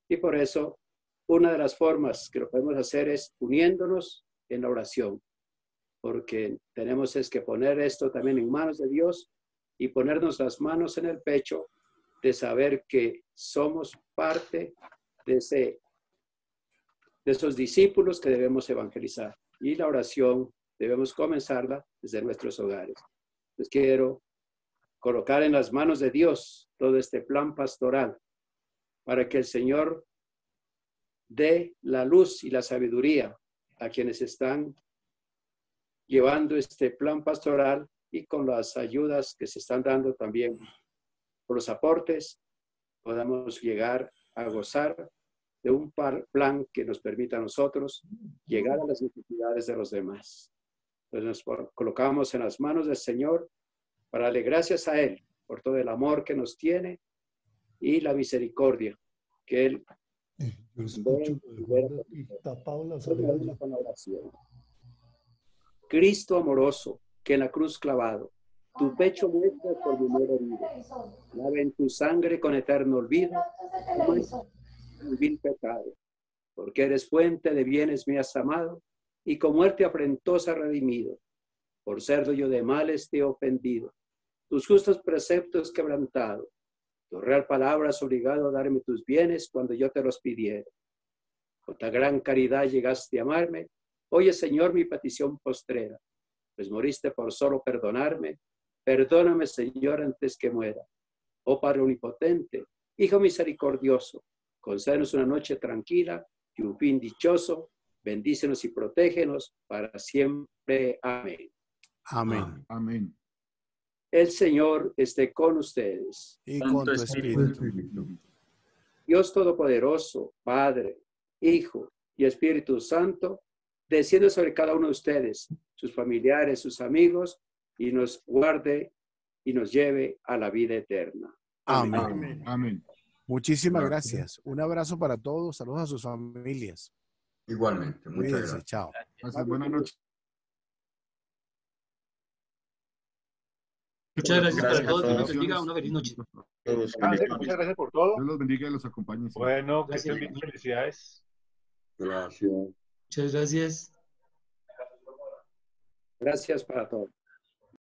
Y por eso, una de las formas que lo podemos hacer es uniéndonos en la oración, porque tenemos es que poner esto también en manos de Dios y ponernos las manos en el pecho de saber que somos parte de esos discípulos que debemos evangelizar. Y la oración debemos comenzarla desde nuestros hogares. Les quiero colocar en las manos de Dios todo este plan pastoral para que el Señor dé la luz y la sabiduría a quienes están llevando este plan pastoral y con las ayudas que se están dando también por los aportes, podamos llegar a gozar de un plan que nos permita a nosotros llegar a las necesidades de los demás. Entonces nos colocamos en las manos del Señor para darle gracias a Él por todo el amor que nos tiene y la misericordia que Él con la oración. Cristo amoroso, que en la cruz clavado, tu pecho muestra por mi nuevo herido, lava en tu sangre con eterno olvido el vil pecado, porque eres fuente de bienes me has amado, y con muerte afrentosa redimido, por ser dueño de males te he ofendido, tus justos preceptos quebrantado, tu real palabra has obligado a darme tus bienes cuando yo te los pidiera. Con tan gran caridad llegaste a amarme, oye Señor mi petición postrera, pues moriste por solo perdonarme, perdóname Señor antes que muera. Oh Padre omnipotente, Hijo misericordioso, concédenos una noche tranquila y un fin dichoso, bendícenos y protégenos para siempre. Amén. Amén. Amén. El Señor esté con ustedes. Y con tu espíritu. Dios Todopoderoso, Padre, Hijo y Espíritu Santo, desciende sobre cada uno de ustedes, sus familiares, sus amigos, y nos guarde y nos lleve a la vida eterna. Amén. Amén. Amén. Muchísimas gracias. Un abrazo para todos. Saludos a sus familias. Igualmente. Muchas Cuídense. gracias. Chao. Buenas noches. Muchas gracias para Gracias, todos. Dios los bendiciones. bendiga. Una feliz noche. Muchas gracias por todo. Dios los bendiga y los acompañe. siempre. Bueno, que Gracias. estén bien. Felicidades. Gracias. Muchas gracias. Gracias para todos.